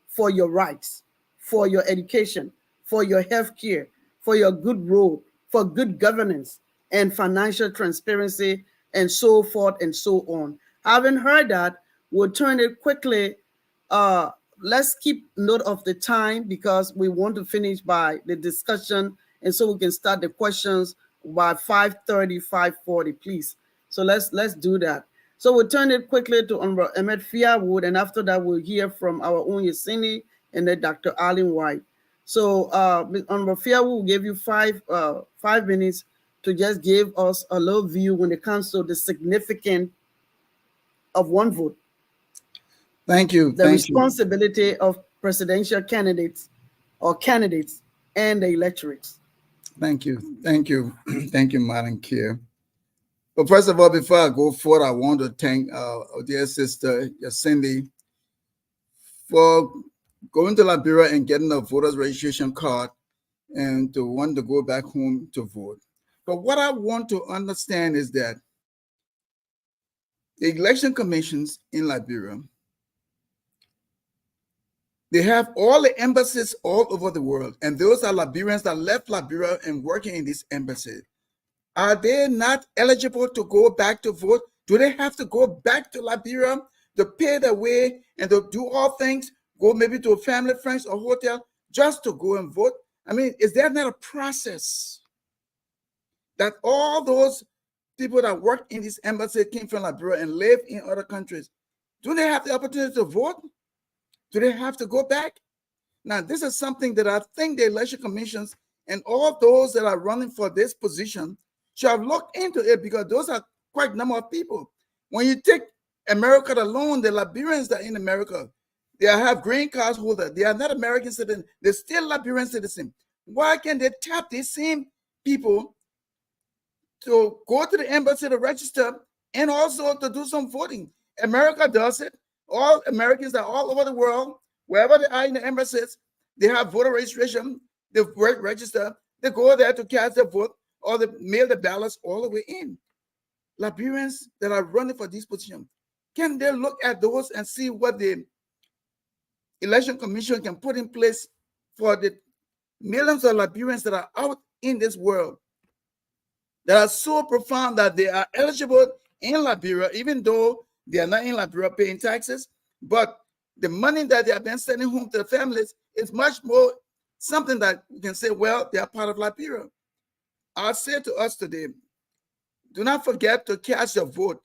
for your rights, for your education, for your health care, for your good road, for good governance and financial transparency, and so forth and so on. Having heard that, we'll turn it quickly. Let's keep note of the time because we want to finish by the discussion, and so we can start the questions by 5:30, 5:40, please. So let's do that. So we'll turn it quickly to Honorable Emmett Fiawood, and after that we'll hear from our own Yesini and then Dr. Arlene White. So Honorable Fiawood will give you 5 minutes to just give us a little view when it comes to the significance of one vote. Thank you. The responsibility of presidential candidates and the electorates. Thank you. Thank you, Madam Chair. But first of all, before I go forward, I want to thank our dear sister, Cindy, for going to Liberia and getting a voter's registration card and to want to go back home to vote. But what I want to understand is that the election commissions in Liberia, they have all the embassies all over the world, and those are Liberians that left Liberia and working in these embassies. Are they not eligible to go back to vote? Do they have to go back to Liberia to pay their way and to do all things, go maybe to a family, friends, or hotel just to go and vote? I mean, is there not a process that all those people that work in this embassy came from Liberia and live in other countries? Do they have the opportunity to vote? Do they have to go back? Now, this is something that I think the election commissions and all those that are running for this position should have looked into it, because those are quite a number of people. When you take America alone, the Liberians that are in America, they have green card holders. They are not American citizens. They're still Liberian citizens. Why can't they tap these same people to go to the embassy to register and also to do some voting? America does it. All Americans are all over the world, wherever they are in the embassies, they have voter registration, they register, they go there to cast their vote or they mail the ballots all the way in. Liberians that are running for this position, can they look at those and see what the election commission can put in place for the millions of Liberians that are out in this world, that are so profound that they are eligible in Liberia, even though they are not in Liberia paying taxes, but the money that they have been sending home to the families is much more something that you can say, well, they are part of Liberia. I say to us today, do not forget to cast your vote.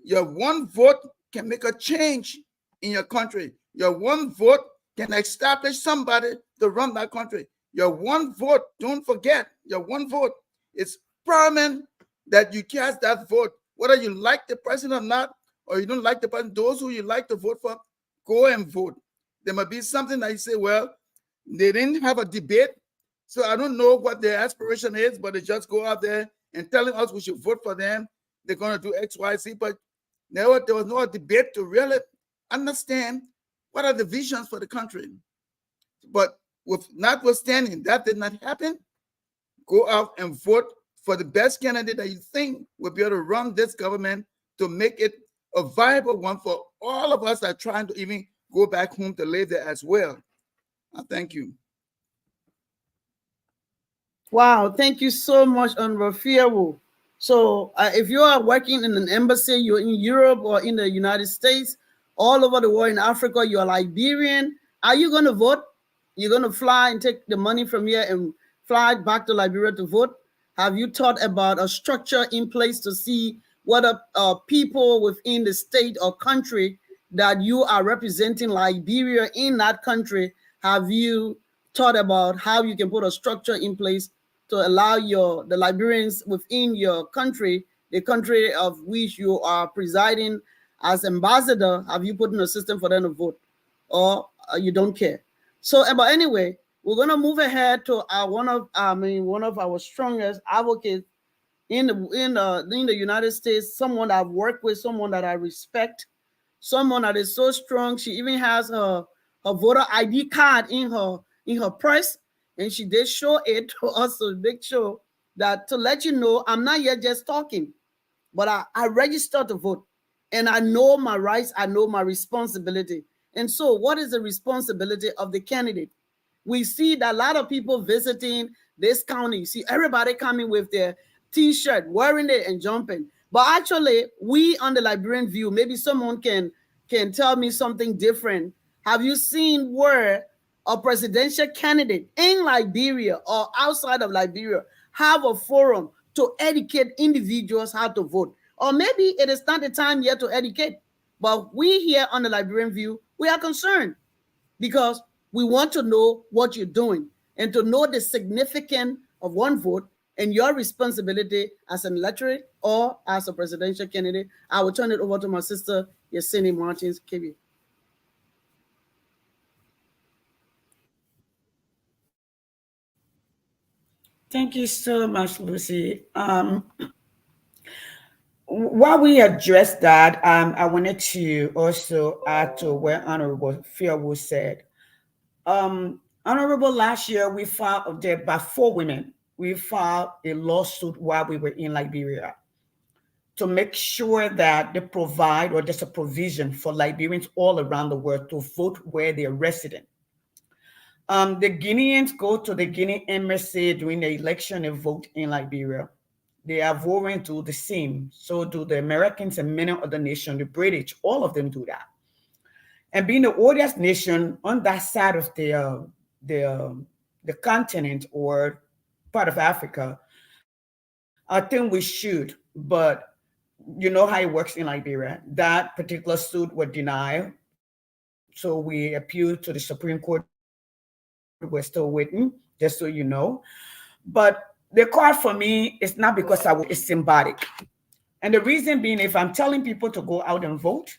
Your one vote can make a change in your country. Your one vote can establish somebody to run that country. Your one vote, don't forget, your one vote. It's paramount that you cast that vote. Whether you like the president or not, or you don't like the president, those who you like to vote for, go and vote. There might be something that you say, well, they didn't have a debate, so I don't know what their aspiration is, but they just go out there and telling us we should vote for them. They're going to do X, Y, Z, but there was no debate to really understand what are the visions for the country. But with notwithstanding that did not happen, go out and vote for the best candidate that you think will be able to run this government to make it a viable one for all of us that are trying to even go back home to live there as well. Thank you. Wow, thank you so much, Honorable Fiawu. So if you are working in an embassy, you're in Europe or in the United States, all over the world, in Africa, you're Liberian, are you going to vote? You're going to fly and take the money from here and fly back to Liberia to vote? Have you thought about a structure in place to see what people within the state or country that you are representing Liberia in that country? Have you thought about how you can put a structure in place to allow the Liberians within your country, the country of which you are presiding as ambassador, have you put in a system for them to vote, or you don't care? So, but anyway, we're gonna move ahead to one of our strongest advocates in the United States, someone I've worked with, someone that I respect, someone that is so strong. She even has her voter ID card in her purse, and she did show it to us to make sure that to let you know I'm not yet just talking, but I registered to vote, and I know my rights, I know my responsibility. And so, what is the responsibility of the candidate? We see that a lot of people visiting this county, see everybody coming with their T-shirt, wearing it and jumping. But actually, we on the Liberian View, maybe someone can tell me something different. Have you seen where a presidential candidate in Liberia or outside of Liberia have a forum to educate individuals how to vote? Or maybe it is not the time yet to educate, but we here on the Liberian View, we are concerned because we want to know what you're doing and to know the significance of one vote and your responsibility as an electorate or as a presidential candidate. I will turn it over to my sister, Yesenia Martins Kibi. Thank you so much, Lucy. While we address that, I wanted to also add to where Honorable Fiawu said. Honorable, last year we filed there by 4 women. We filed a lawsuit while we were in Liberia to make sure that they provide, or there's a provision for Liberians all around the world to vote where they're resident. The Guineans go to the Guinea embassy during the election and vote in Liberia. They are voting to the same. So do the Americans and many other nations, the British, all of them do that. And being the oldest nation on that side of the continent or part of Africa, I think we should. But you know how it works in Liberia. That particular suit was denied. So we appealed to the Supreme Court. We're still waiting, just so you know. But the card for me is not because it's symbolic. And the reason being, if I'm telling people to go out and vote,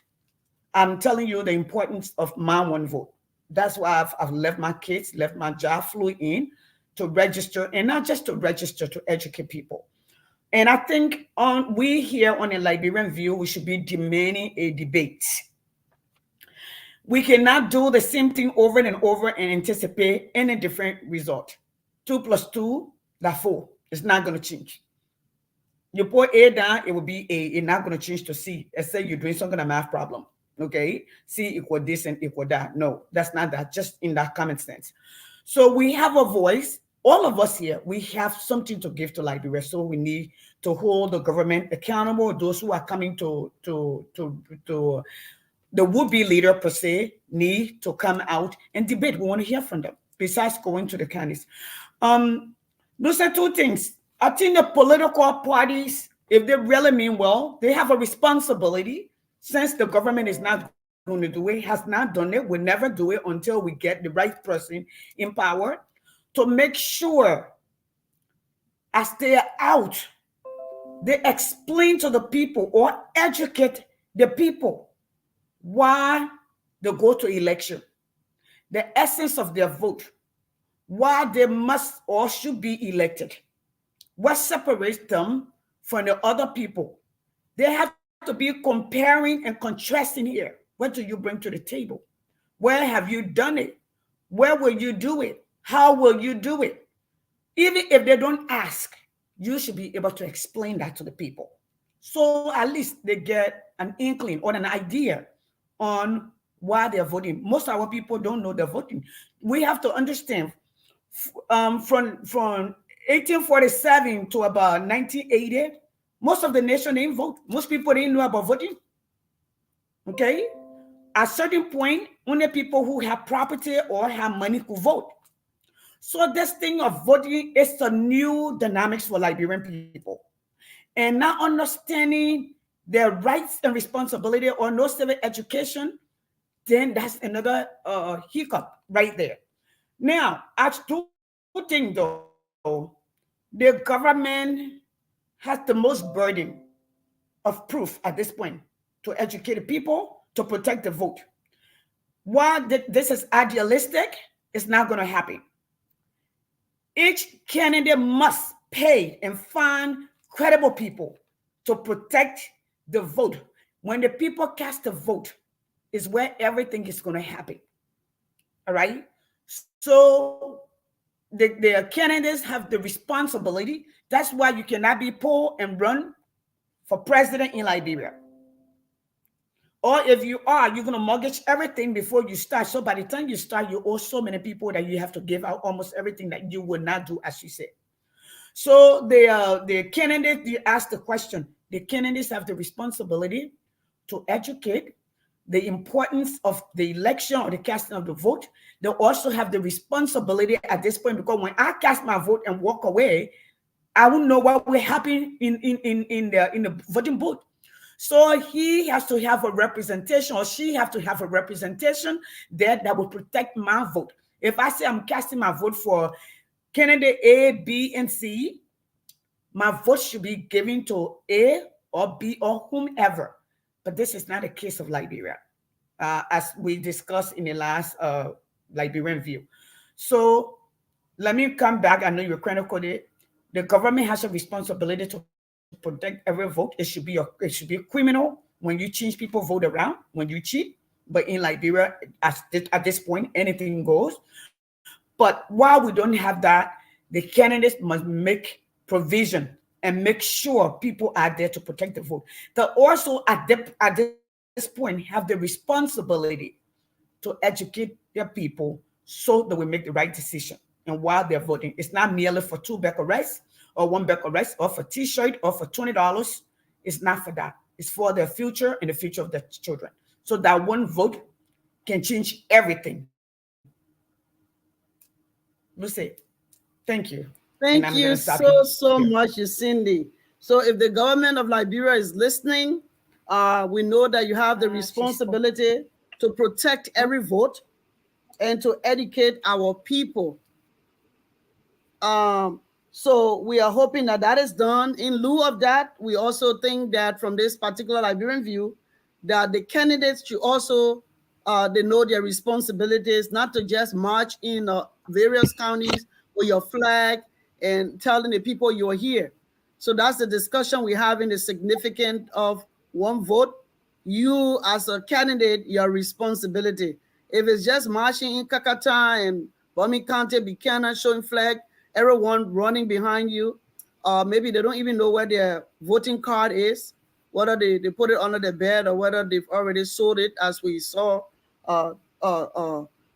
I'm telling you the importance of my one vote. That's why I've left my kids, left my job, flew in to register, and not just to register, to educate people. And I think we here on the Liberian View, we should be demanding a debate. We cannot do the same thing over and over and anticipate any different result. 2 + 2, that's 4. It's not going to change. You put A down, it will be A. It's not going to change to C. Let's say you're doing some kind of math problem. Okay, C equal this and equal that. No, that's not that. Just in that common sense. So we have a voice. All of us here, we have something to give to Liberia. So we need to hold the government accountable. Those who are coming to the would-be leader per se need to come out and debate. We want to hear from them. Besides going to the candidates, those are 2 things. I think the political parties If they really mean well, they have a responsibility, since the government is not going to do it, has not done it, will never do it until we get the right person in power, to make sure as they are out, they explain to the people or educate the people why they go to election, the essence of their vote, why they must or should be elected, what separates them from the other people. They have to be comparing and contrasting here. What do you bring to the table? Where have you done it? Where will you do it? How will you do it? Even if they don't ask, you should be able to explain that to the people. So at least they get an inkling or an idea on why they're voting. Most of our people don't know they're voting. We have to understand from 1847 to about 1980, most of the nation didn't vote. Most people didn't know about voting. Okay? At a certain point, only people who have property or have money could vote. So this thing of voting is a new dynamics for Liberian people. And not understanding their rights and responsibility or no civic education, then that's another hiccup right there. Now, as to thing though, the government has the most burden of proof at this point to educate the people, to protect the vote. While this is idealistic, it's not going to happen. Each candidate must pay and find credible people to protect the vote. When the people cast the vote is where everything is going to happen. All right? So the candidates have the responsibility. That's why you cannot be poor and run for president in Liberia. Or if you are, you're going to mortgage everything before you start. So by the time you start, you owe so many people that you have to give out almost everything that you would not do, as you said. So the candidates, you ask the question, the candidates have the responsibility to educate the importance of the election or the casting of the vote. They also have the responsibility at this point, because when I cast my vote and walk away, I won't know what will happen in the voting booth. So he has to have a representation, or she has to have a representation there that will protect my vote. If I say I'm casting my vote for candidate A, B, and C, my vote should be given to A or B or whomever. But this is not the case of Liberia, as we discussed in the last Liberian View. So let me come back. I know you're critical there. The government has a responsibility to protect every vote. It should be a criminal when you change people vote around, when you cheat. But in Liberia, at this point, anything goes. But while we don't have that, the candidates must make provision and make sure people are there to protect the vote. They also, at this point, have the responsibility to educate their people so that we make the right decision. And while they're voting, it's not merely for 2 bag of rice or 1 bag of rice or for T-shirt or for $20. It's not for that. It's for their future and the future of their children. So that one vote can change everything. Lucy, thank you. Thank you so much, Cindy. So if the government of Liberia is listening, we know that you have the responsibility to protect every vote and to educate our people. So we are hoping that that is done. In lieu of that, we also think that from this particular Liberian View, that the candidates should also they know their responsibilities, not to just march in various counties with your flag and telling the people you're here. So that's the discussion we have in the significance of one vote. You as a candidate, your responsibility. If it's just marching in Kakata and Bami County, Buchanan, showing flag, everyone running behind you, maybe they don't even know where their voting card is, whether they put it under the bed or whether they've already sold it, as we saw a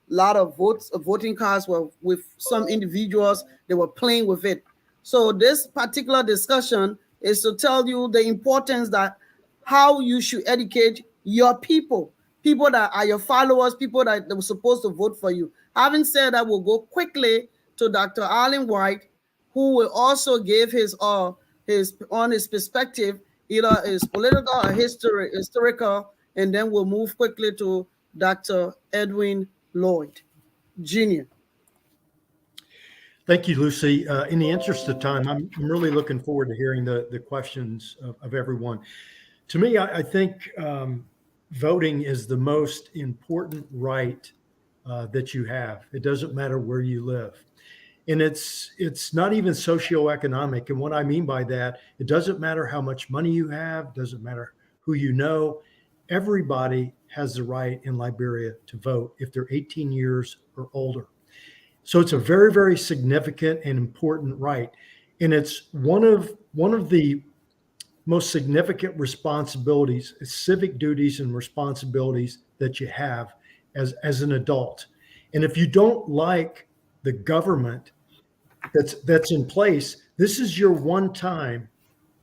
lot of voting cards were with some individuals, they were playing with it. So this particular discussion is to tell you the importance that how you should educate your people that are your followers, people that were supposed to vote for you. Having said that, we'll go quickly to Dr. Allen White, who will also give his his perspective, either is political or historical, and then we'll move quickly to Dr. Edwin Lloyd Jr. Thank you, Lucy. In the interest of time, I'm really looking forward to hearing the questions of everyone. To me, I think voting is the most important right that you have. It doesn't matter where you live. And it's not even socioeconomic. And what I mean by that, it doesn't matter how much money you have, doesn't matter who you know. Everybody has the right in Liberia to vote if they're 18 years or older. So it's a very, very significant and important right. And it's one of the most significant responsibilities, civic duties and responsibilities that you have as an adult. And if you don't like the government that's in place, this is your one time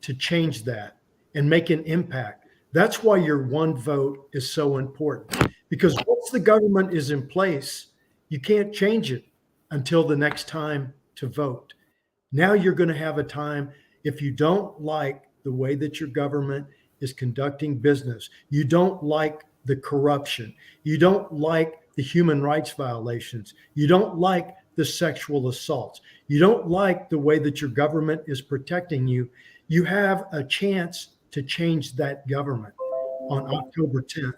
to change that and make an impact. That's why your one vote is so important, because once the government is in place, you can't change it until the next time to vote. Now you're going to have a time, if you don't like the way that your government is conducting business, you don't like the corruption, you don't like the human rights violations, you don't like the sexual assaults, you don't like the way that your government is protecting you, you have a chance to change that government on October 10th.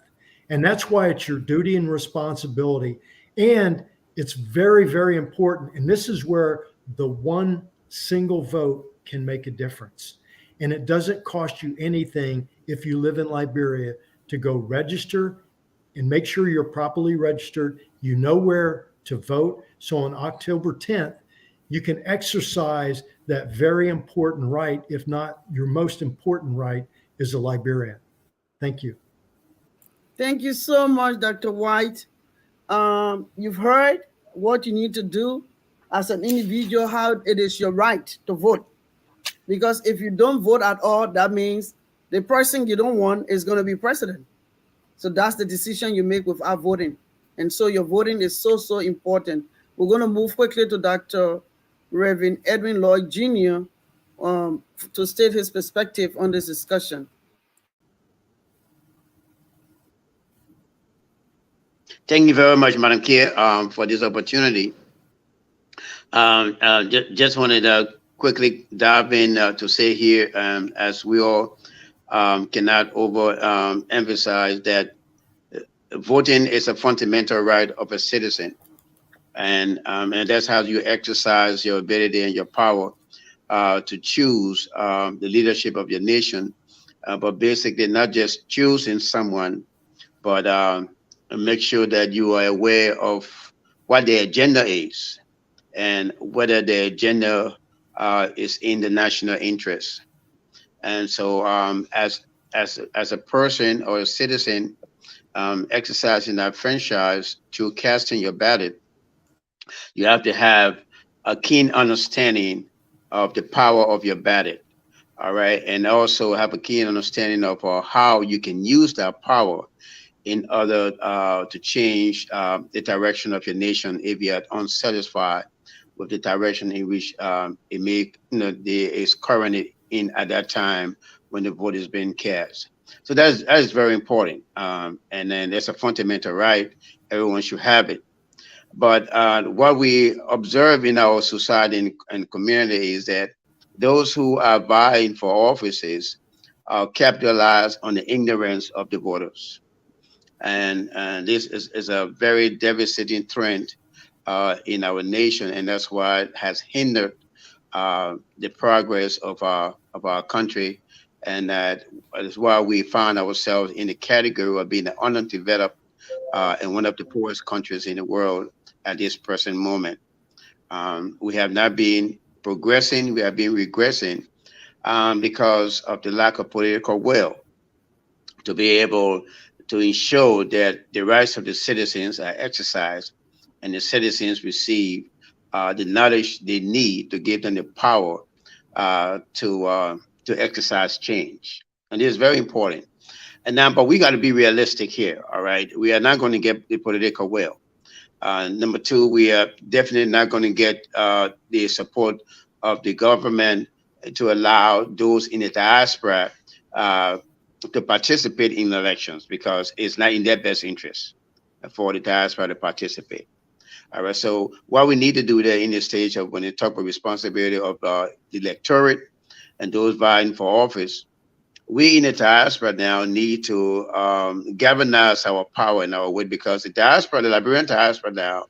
And that's why it's your duty and responsibility. And it's very, very important. And this is where the one single vote can make a difference. And it doesn't cost you anything if you live in Liberia to go register and make sure you're properly registered. You know where to vote. So on October 10th, you can exercise that very important right, if not your most important right, as a Liberian. Thank you. Thank you so much, Dr. White. You've heard what you need to do as an individual, how it is your right to vote. Because if you don't vote at all, that means the person you don't want is going to be president. So that's the decision you make without voting. And so your voting is so, so important. We're going to move quickly to Dr. Reverend Edwin Lloyd Jr. To state his perspective on this discussion. Thank you very much, Madam Chair, for this opportunity. Just wanted to quickly dive in to say here, as we all cannot emphasize that voting is a fundamental right of a citizen, and that's how you exercise your ability and your power to choose the leadership of your nation, but basically not just choosing someone, but make sure that you are aware of what their agenda is and whether the agenda is in the national interest. And so as a person or a citizen exercising that franchise through casting your ballot, you have to have a keen understanding of the power of your ballot, all right? And also have a keen understanding of how you can use that power in order to change the direction of your nation if you are unsatisfied with the direction in which it may, is currently in at that time when the vote is being cast. So that is very important. And then that's a fundamental right. Everyone should have it. But what we observe in our society and community is that those who are vying for offices capitalize on the ignorance of the voters. And this is a very devastating trend in our nation, and that's why it has hindered the progress of our country, and that is why we find ourselves in the category of being underdeveloped and one of the poorest countries in the world at this present moment. We have not been progressing; we have been regressing because of the lack of political will to be able to ensure that the rights of the citizens are exercised and the citizens receive the knowledge they need to give them the power to exercise change. And this is very important. And now, but we got to be realistic here, all right? We are not going to get the political will. Number two, we are definitely not going to get the support of the government to allow those in the diaspora to participate in elections, because it's not in their best interest for the diaspora to participate. All right. So what we need to do there in the stage of when you talk about responsibility of the electorate and those vying for office, we in the diaspora now need to galvanize our power and our weight, because the diaspora, the Liberian diaspora now,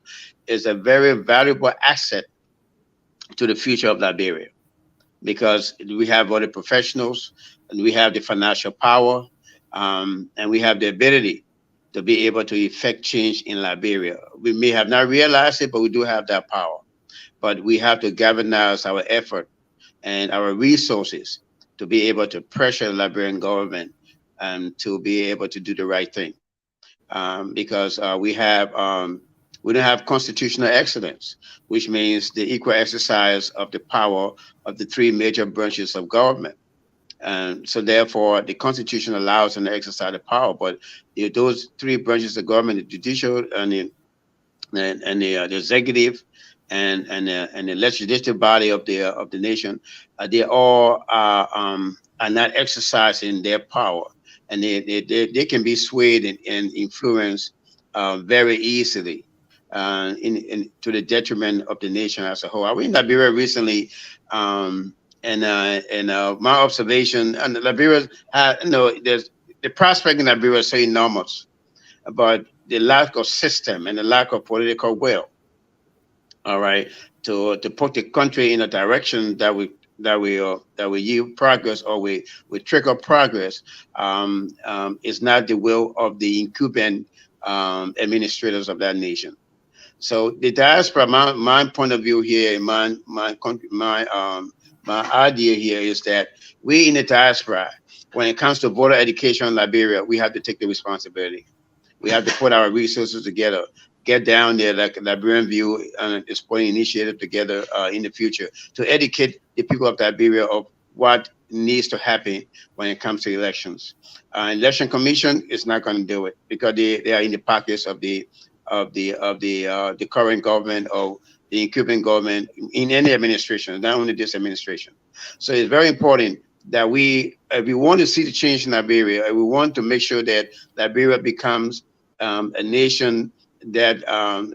is a very valuable asset to the future of Liberia, because we have all the professionals and we have the financial power, and we have the ability to be able to effect change in Liberia. We may have not realized it, but we do have that power. But we have to galvanize our effort and our resources to be able to pressure the Liberian government to be able to do the right thing. Because we don't have constitutional excellence, which means the equal exercise of the power of the three major branches of government. And so therefore, the Constitution allows them to exercise the power, but those three branches of government, the judicial and the executive and the legislative body of the nation, they all are not exercising their power, and they can be swayed and influenced very easily, to the detriment of the nation as a whole. I was in Liberia recently, and my observation, and Liberia had, there's the prospect in Liberia is so enormous, but the lack of system and the lack of political will, all right, to put the country in a direction that we yield progress, or we trigger progress, is not the will of the incumbent administrators of that nation. So the diaspora, my point of view here, my idea here is that we in the diaspora, when it comes to voter education in Liberia, we have to take the responsibility. We have to put our resources together, get down there like Liberian View and the Sporting Initiative together in the future to educate the people of Liberia of what needs to happen when it comes to elections. Election Commission is not going to do it, because they are in the pockets of the current government or the incumbent government in any administration, not only this administration. So it's very important that if we want to see the change in Liberia, we want to make sure that Liberia becomes a nation that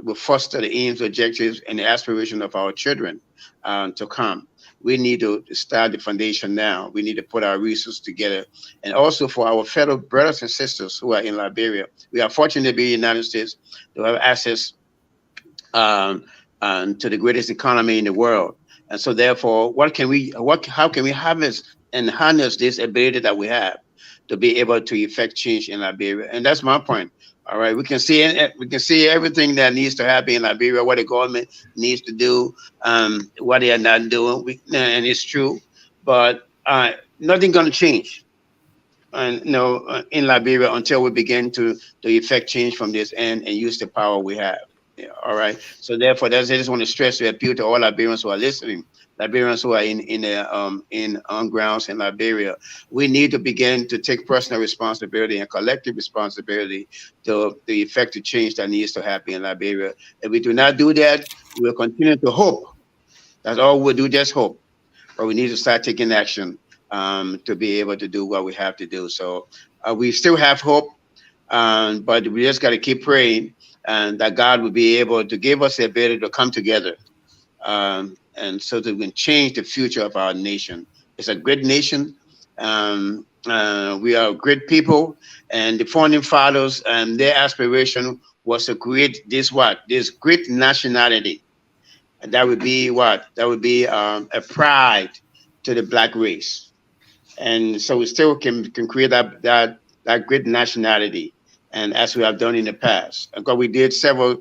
will foster the aims, objectives, and the aspirations of our children to come. We need to start the foundation now. We need to put our resources together. And also for our fellow brothers and sisters who are in Liberia, we are fortunate to be in the United States to have access to the greatest economy in the world. And so therefore, how can we harvest and harness this ability that we have to be able to effect change in Liberia? And that's my point. All right, we can see everything that needs to happen in Liberia, what the government needs to do, what they are not doing, and it's true, but nothing going to change, in Liberia until we begin to effect change from this end and use the power we have. Yeah, all right. So therefore, I just want to stress to appeal to all Liberians who are listening, Liberians who are in on grounds in Liberia. We need to begin to take personal responsibility and collective responsibility to effect the change that needs to happen in Liberia. If we do not do that, we will continue to hope. That's all we'll do, just hope. But we need to start taking action to be able to do what we have to do. So we still have hope, but we just got to keep praying, and that God will be able to give us the ability to come together, and so that we can change the future of our nation. It's a great nation. We are great people, and the founding fathers and their aspiration was to create this great nationality. And that would be what? That would be a pride to the Black race. And so we still can create that great nationality, and as we have done in the past. Because we did several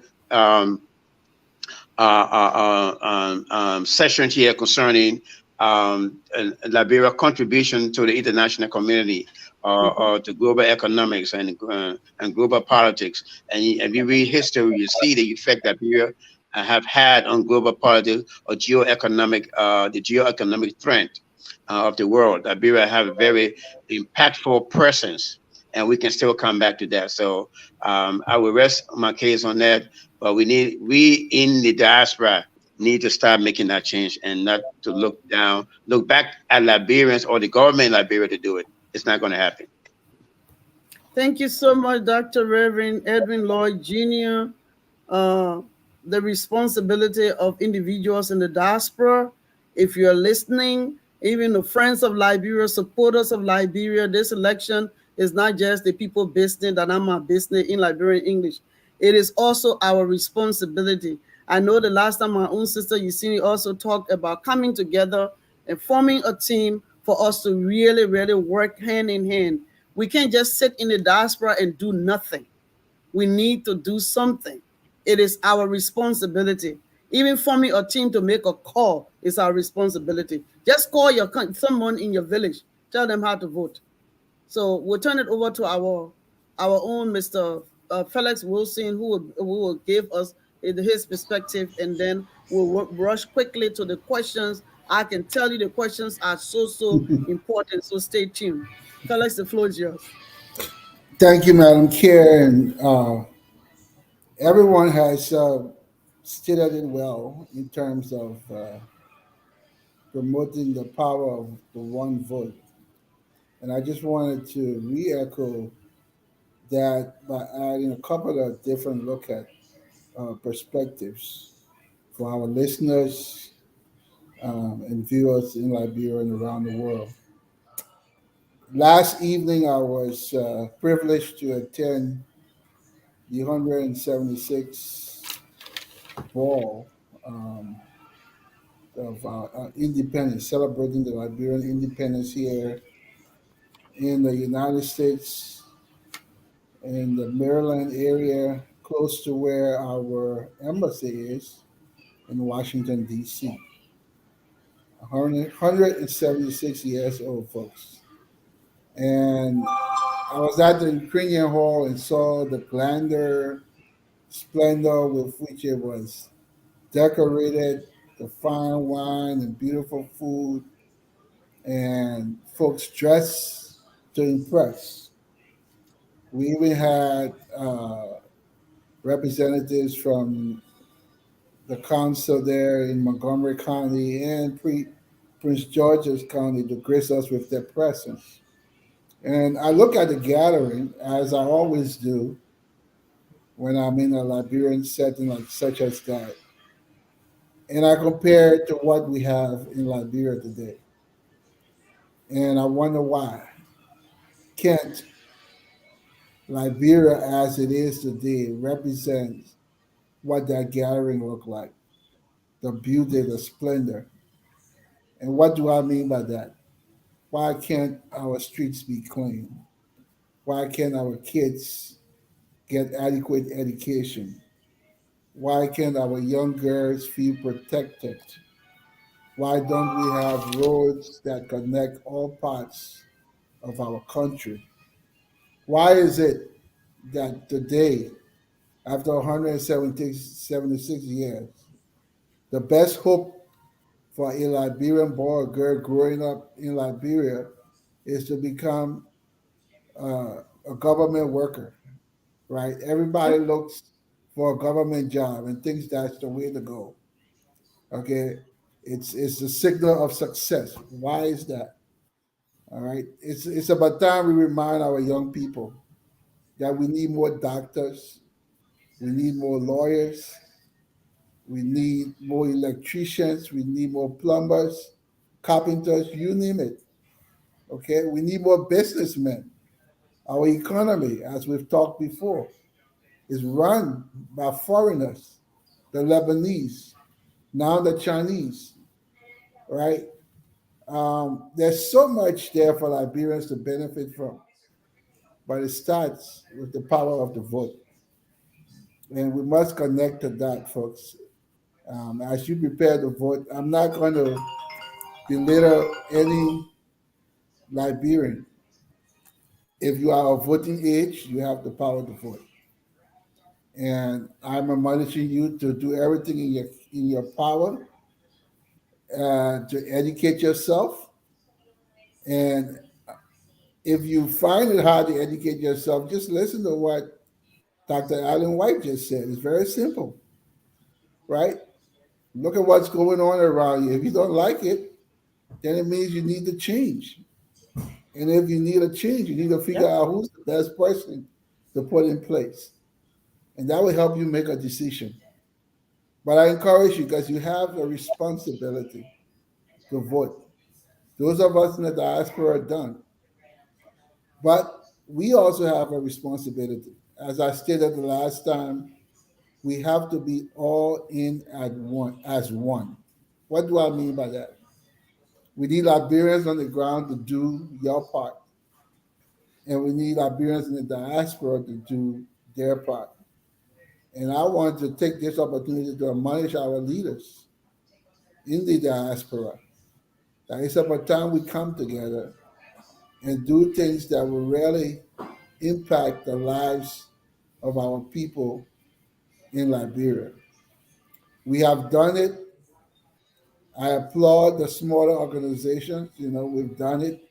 sessions here concerning Liberia contribution to the international community, or to global economics and global politics. And if you read history, you see the effect that Liberia have had on global politics or the geoeconomic trend of the world. Liberia have a very impactful presence, and we can still come back to that. So I will rest my case on that. But we in the diaspora need to start making that change and not to look back at Liberians or the government in Liberia to do it. It's not going to happen. Thank you so much, Dr. Reverend Edwin Lloyd Jr. Uh, the responsibility of individuals in the diaspora. If you're listening, even the friends of Liberia, supporters of Liberia, this election is not just the people business that I'm a business in Liberian English. It is also our responsibility. I know the last time my own sister Yusini also talked about coming together and forming a team for us to really, really work hand in hand. We can't just sit in the diaspora and do nothing. We need to do something. It is our responsibility. Even forming a team to make a call is our responsibility. Just call someone in your village, tell them how to vote. So we'll turn it over to our own Mr. Felix Wilson, who will give us his perspective, and then we'll rush quickly to the questions. I can tell you the questions are so important. So stay tuned. Felix, the floor is yours. Thank you, Madam Chair. And everyone has stated it well in terms of promoting the power of the one vote. And I just wanted to re echo that by adding a couple of different look at perspectives for our listeners and viewers in Liberia and around the world. Last evening, I was privileged to attend the 176th ball of independence, celebrating the Liberian independence here in the United States, in the Maryland area, close to where our embassy is in Washington, D.C. 176 years old, folks. And I was at the Ukrainian Hall and saw the grandeur, splendor with which it was decorated, the fine wine and beautiful food, and folks dressed to impress. We even had representatives from the council there in Montgomery County and Prince George's County to grace us with their presence. And I look at the gathering, as I always do when I'm in a Liberian setting like such as that, and I compare it to what we have in Liberia today. And I wonder why. Can't Liberia as it is today represent what that gathering looked like? The beauty, the splendor. And what do I mean by that? Why can't our streets be clean? Why can't our kids get adequate education? Why can't our young girls feel protected? Why don't we have roads that connect all parts of our country? Why is it that today, after 176 years, the best hope for a Liberian boy or girl growing up in Liberia is to become a government worker, right? Everybody looks for a government job and thinks that's the way to go. Okay, it's a signal of success. Why is that? All right, it's about time we remind our young people that we need more doctors, we need more lawyers, we need more electricians, we need more plumbers, carpenters, you name it. Okay, we need more businessmen. Our economy, as we've talked before, is run by foreigners, the Lebanese, now the Chinese, right? There's so much there for Liberians to benefit from, but it starts with the power of the vote. And we must connect to that, folks. As you prepare to vote, I'm not going to belittle any Liberian. If you are of voting age, you have the power to vote. And I'm admonishing you to do everything in your power to educate yourself. And if you find it hard to educate yourself, just listen to what Dr. Allen White just said. It's very simple, right? Look at what's going on around you. If you don't like it, then it means you need to change. And if you need a change, you need to figure Yep. out who's the best person to put in place. And that will help you make a decision. But I encourage you because you have a responsibility to vote. Those of us in the diaspora are done. But we also have a responsibility. As I stated the last time, we have to be all in at one as one. What do I mean by that? We need Liberians on the ground to do your part, and we need Liberians in the diaspora to do their part. And I want to take this opportunity to admonish our leaders in the diaspora that it's about time we come together and do things that will really impact the lives of our people in Liberia. We have done it. I applaud the smaller organizations. You know, we've done it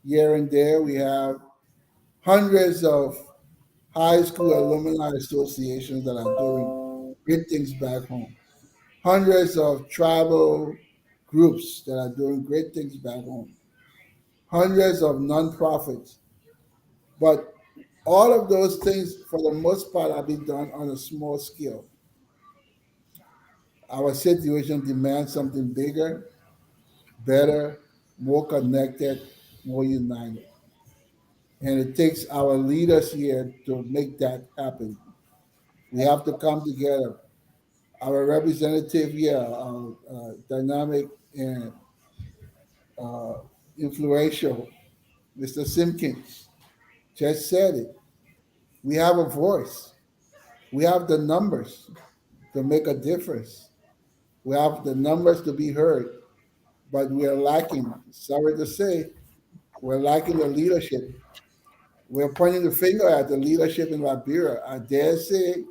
here and there. We have hundreds of high school alumni associations that are doing great things back home. Hundreds of tribal groups that are doing great things back home. Hundreds of nonprofits. But all of those things, for the most part, are being done on a small scale. Our situation demands something bigger, better, more connected, more united. And it takes our leaders here to make that happen. We have to come together. Our representative here, dynamic and uh, influential, Mr. Simpkins, just said it. We have a voice. We have the numbers to make a difference. We have the numbers to be heard, but we are lacking, sorry to say, we're lacking the leadership. We're pointing the finger at the leadership in Liberia. I dare say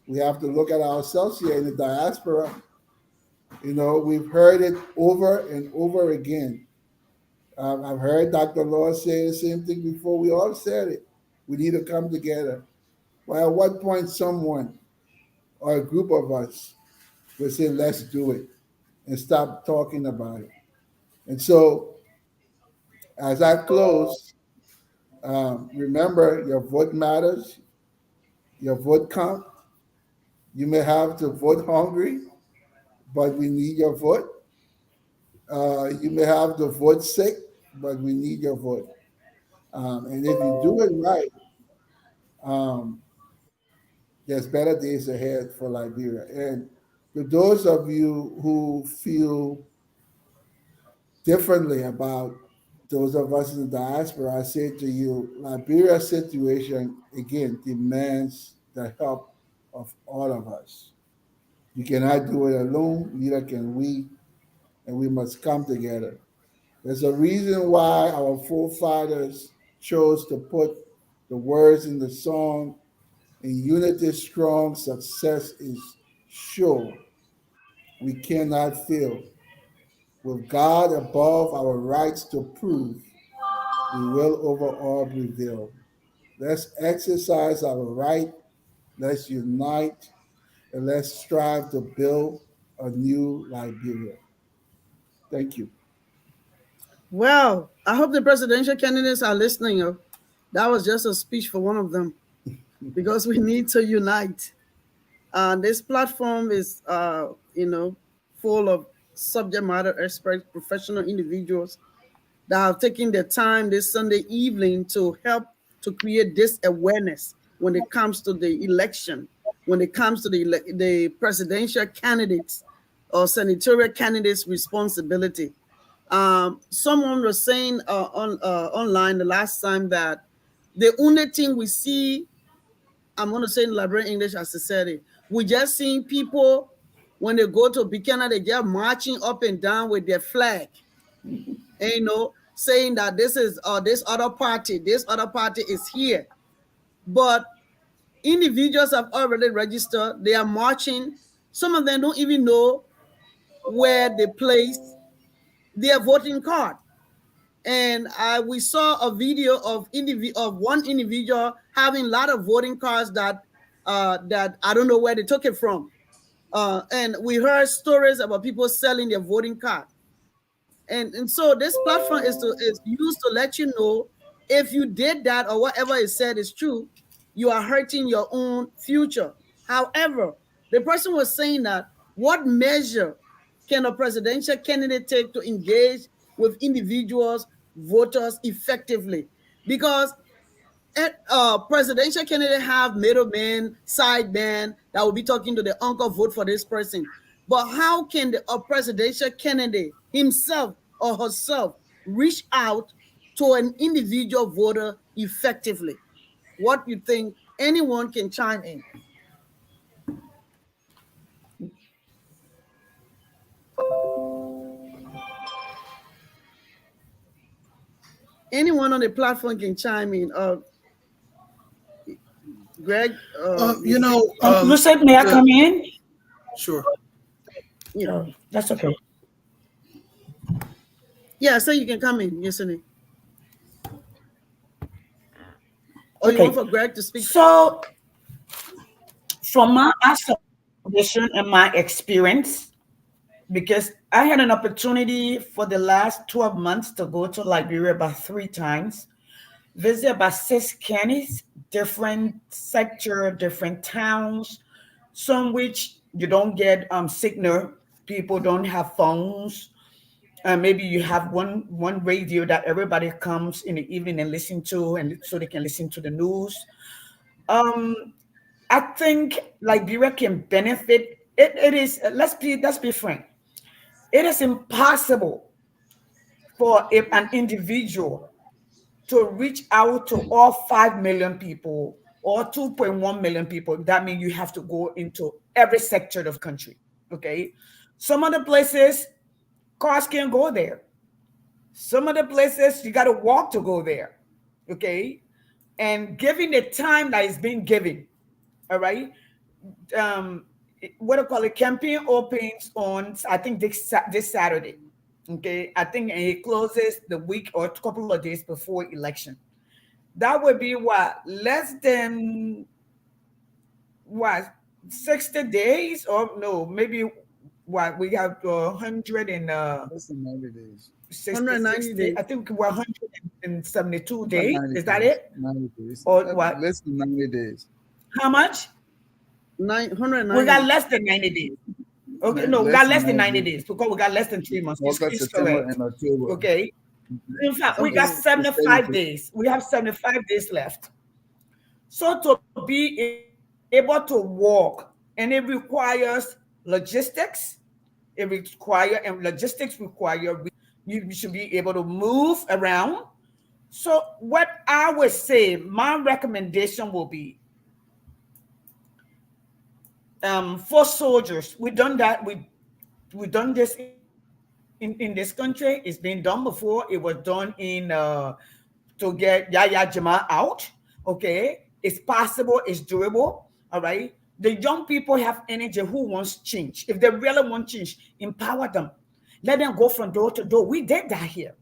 we have to look at ourselves here in the diaspora. You know, we've heard it over and over again. I've heard Dr. Law say the same thing before. We all said it. We need to come together. Well, at what point someone or a group of us will say, let's do it and stop talking about it. And so, as I close, remember your vote matters, your vote count. You may have to vote hungry, but we need your vote. You may have to vote sick, but we need your vote. And if you do it right, um, there's better days ahead for Liberia. And to those of you who feel differently about those of us in the diaspora, I say to you, Liberia's situation again demands the help of all of us. You cannot do it alone, neither can we, and we must come together. There's a reason why our forefathers chose to put the words in the song, in unity strong, success is sure. We cannot fail. With God above our rights to prove, we will over all prevail. Let's exercise our right, let's unite, and let's strive to build a new Liberia. Thank you. Well, I hope the presidential candidates are listening. That was just a speech for one of them because we need to unite. This platform is, full of subject matter experts, professional individuals that have taken their time this Sunday evening to help to create this awareness when it comes to the election, when it comes to the presidential candidates or senatorial candidates' responsibility. Someone was saying online the last time that the only thing we see, I'm going to say in Liberian English as I said it, we just seeing people when they go to Buchanan, they just marching up and down with their flag, and, saying that this is this other party is here. But individuals have already registered, they are marching. Some of them don't even know where they place their voting card. And we saw a video of one individual having a lot of voting cards that I don't know where they took it from. And we heard stories about people selling their voting card. And so this platform is used to let you know if you did that or whatever is said is true, you are hurting your own future. However, the person was saying that what measure can a presidential candidate take to engage with individuals, voters effectively? Because presidential candidate have middlemen, sidemen that will be talking to the uncle, vote for this person. But how can a presidential candidate himself or herself reach out to an individual voter effectively? What you think? Anyone can chime in. Anyone on the platform can chime in. Greg, You know, Lucette, may I come in? sure. yeah, That's okay. yeah. So you can come in, yesterday. Or you Okay. want for Greg to speak? So, from my observation and my experience, because I had an opportunity for the last 12 months to go to Liberia about 3 times, visit about 6 counties, different sector, different towns, some which you don't get signal, people don't have phones. Maybe you have one radio that everybody comes in the evening and listen to, and so they can listen to the news. Um, I think Liberia can benefit. It is let's be frank. It is impossible for an individual to reach out to all 5 million people or 2.1 million people. That means you have to go into every sector of the country. Okay. Some of the places cars can't go there. Some of the places you got to walk to go there. Okay. And given the time that is being given, all right. Um, what I call it, campaign opens on, I think, this Saturday. Okay. I think it closes the week or a couple of days before election. That would be what, less than what, 60 days, or no, maybe what we have 100 and Less than 90 days. 190 days. I think we're 172 About days. 90 Is that days. it? 90 days. Or what? Less than 90 days. How much? 190. We got less than 90 days. Okay, no, we got less than 90 days because we got less than 3 months. August, It's September, correct. and October. Okay. In fact, we got 75 days. We have 75 days left. So to be able to walk, and it requires logistics. Logistics require you should be able to move around. So what I would say, my recommendation will be for soldiers. We've done that. We've done this in this country. It's been done before. It was done to get Yaya Jama out. Okay. It's possible, it's durable. All right. The young people have energy who wants change. If they really want change, empower them. Let them go from door to door. We did that here.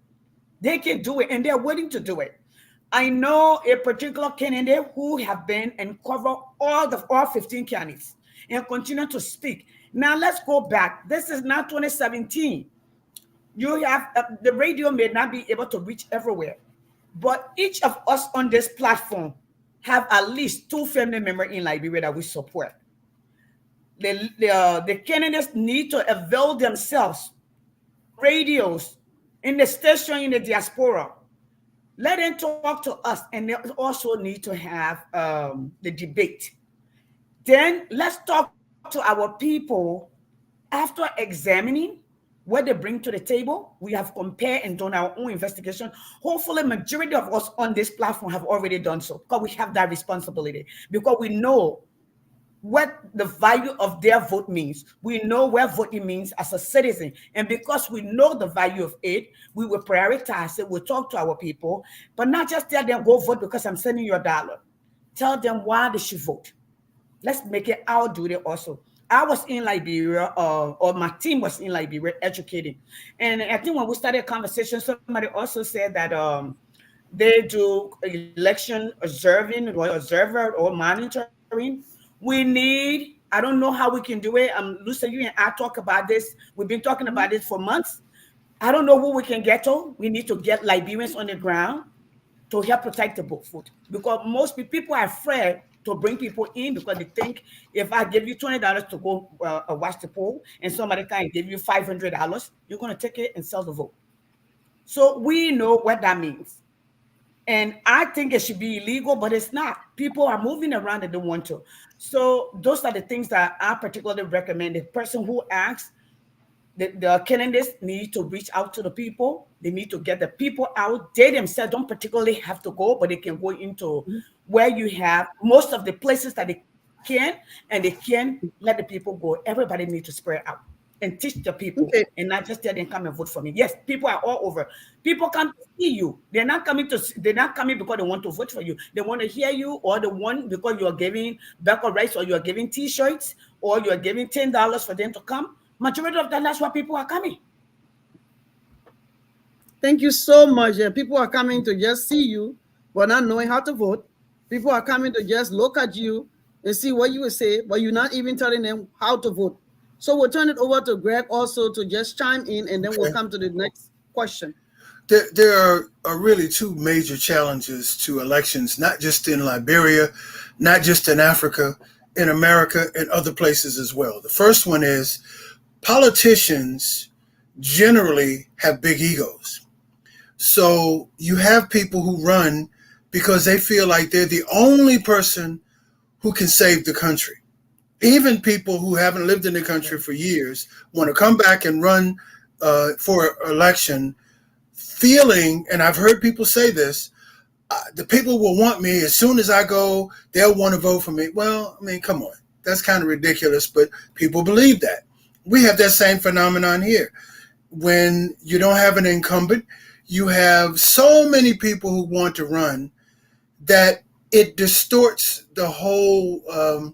They can do it and they're willing to do it. I know a particular candidate who have been and cover all 15 counties and continue to speak. Now let's go back. This is not 2017. You have the radio may not be able to reach everywhere, but each of us on this platform have at least 2 family members in Liberia that we support. The candidates need to avail themselves radios in the station in the diaspora. Let them talk to us, and they also need to have the debate. Then let's talk to our people after examining what they bring to the table. We have compared and done our own investigation. Hopefully, majority of us on this platform have already done so because we have that responsibility, because we know what the value of their vote means. We know what voting means as a citizen. And because we know the value of it, we will prioritize it. We'll talk to our people, but not just tell them go vote because I'm sending you $1. Tell them why they should vote. Let's make it our duty also. I was in Liberia, or my team was in Liberia educating. And I think when we started a conversation, somebody also said that they do election observing or observer or monitoring. We need I don't know how we can do it. Lucy, you and I talk about this. We've been talking about this for months. I don't know who we can get to. We need to get Liberians on the ground to help protect the book food, because most people are afraid to bring people in because they think if I give you $20 to go watch the poll and somebody can give you $500, you're going to take it and sell the vote. So we know what that means. And I think it should be illegal, but it's not. People are moving around and they want to. So those are the things that I particularly recommend. The person who asks, the candidates need to reach out to the people. They need to get the people out. They themselves don't particularly have to go, but they can go into where you have most of the places that they can, and they can let the people go. Everybody needs to spread out and teach the people, and not just tell them come and vote for me. Yes, people are all over. People come to see you. They're not coming because they want to vote for you. They want to hear you, or the one because you're giving back of rice, or you're giving T-shirts, or you're giving $10 for them to come. Majority of that, that's why people are coming. Thank you so much. People are coming to just see you, but not knowing how to vote. People are coming to just look at you and see what you will say, but you're not even telling them how to vote. So we'll turn it over to Greg also to just chime in, and then we'll come to the next question. There are really two major challenges to elections, not just in Liberia, not just in Africa, in America, and other places as well. The first one is politicians generally have big egos. So you have people who run because they feel like they're the only person who can save the country. Even people who haven't lived in the country for years want to come back and run for election feeling, and I've heard people say this, the people will want me as soon as I go, they'll want to vote for me. Well, I mean, come on. That's kind of ridiculous, but people believe that. We have that same phenomenon here. When you don't have an incumbent, you have so many people who want to run that it distorts the whole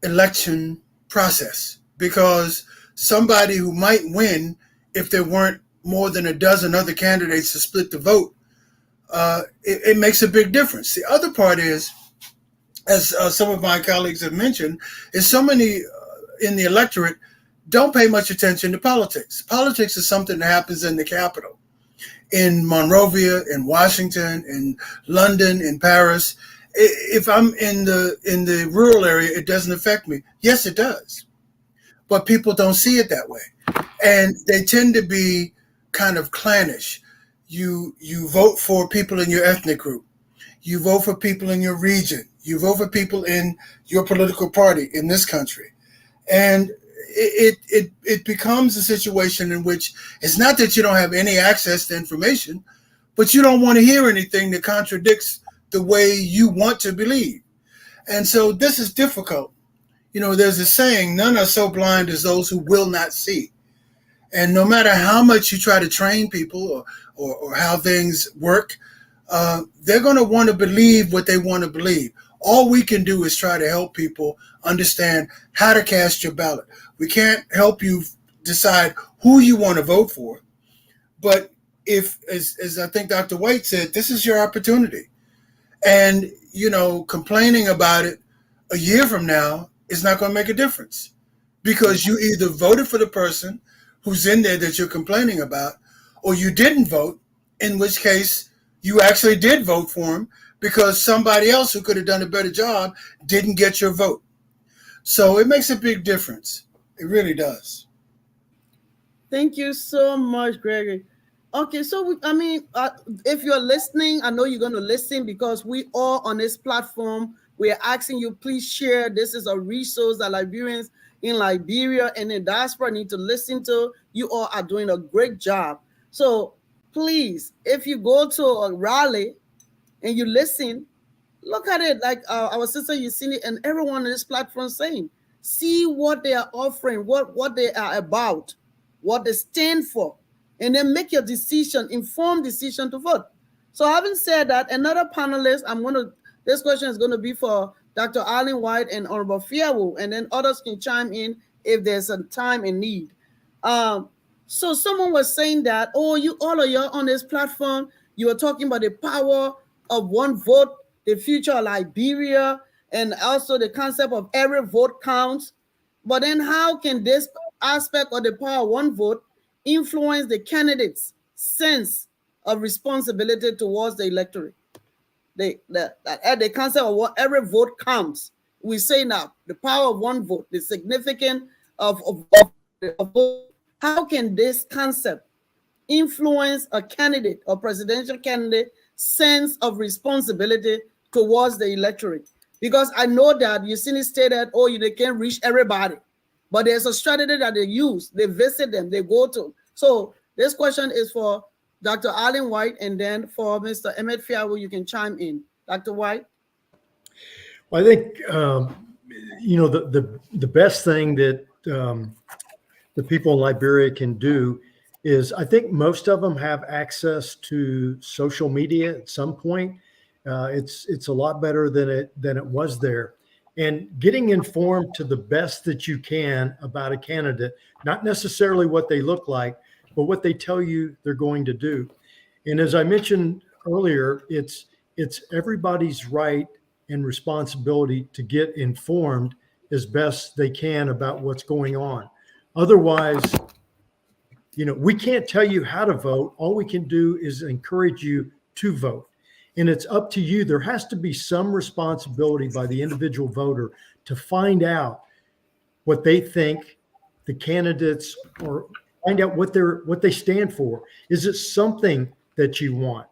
election process, because somebody who might win if there weren't more than a dozen other candidates to split the vote, it makes a big difference. The other part is, as some of my colleagues have mentioned, is so many in the electorate don't pay much attention to politics. Politics is something that happens in the capital, in Monrovia, in Washington, in London, in Paris. If I'm in the rural area, it doesn't affect me. Yes, it does. But people don't see it that way. And they tend to be kind of clannish. You vote for people in your ethnic group. You vote for people in your region. You vote for people in your political party in this country. And it becomes a situation in which it's not that you don't have any access to information, but you don't want to hear anything that contradicts the way you want to believe. And so this is difficult. You know, there's a saying, none are so blind as those who will not see. And no matter how much you try to train people or how things work, they're going to want to believe what they want to believe. All we can do is try to help people understand how to cast your ballot. We can't help you decide who you want to vote for. But if, as I think Dr. White said, this is your opportunity. And, you know, complaining about it a year from now is not going to make a difference, because you either voted for the person who's in there that you're complaining about, or you didn't vote, in which case you actually did vote for him because somebody else who could have done a better job didn't get your vote. So it makes a big difference. It really does. Thank you so much, Gregory. Okay, so if you're listening, I know you're going to listen, because we all on this platform, we are asking you, please share. This is a resource that Liberians in Liberia and in diaspora need to listen to. You all are doing a great job. So please, if you go to a rally and you listen, look at it like our sister Yesenia and everyone on this platform saying, see what they are offering, what they are about, what they stand for, and then make your decision, informed decision to vote. So having said that, another panelist, this question is going to be for Dr. Arlene White and Honorable Fiawu, and then others can chime in if there's a time and need. So someone was saying that, all of you on this platform, you were talking about the power of one vote, the future of Liberia, and also the concept of every vote counts. But then how can this aspect of the power of one vote influence the candidate's sense of responsibility towards the electorate? The concept of what every vote counts. We say now the power of one vote, the significance of vote. How can this concept influence a candidate or presidential candidate sense of responsibility towards the electorate? Because I know that you see it stated, oh, they can't reach everybody, but there's a strategy that they use. They visit them, they go to. So this question is for Dr. Allen White, and then for Mr. Emmett Fiawu, you can chime in. Dr. White? Well, I think, the best thing that the people in Liberia can do is, I think most of them have access to social media at some point. It's a lot better than it was there. And getting informed to the best that you can about a candidate, not necessarily what they look like, but what they tell you they're going to do. And as I mentioned earlier, it's everybody's right and responsibility to get informed as best they can about what's going on. Otherwise, we can't tell you how to vote. All we can do is encourage you to vote. And it's up to you. There has to be some responsibility by the individual voter to find out what they think the candidates, or find out what they stand for. Is it something that you want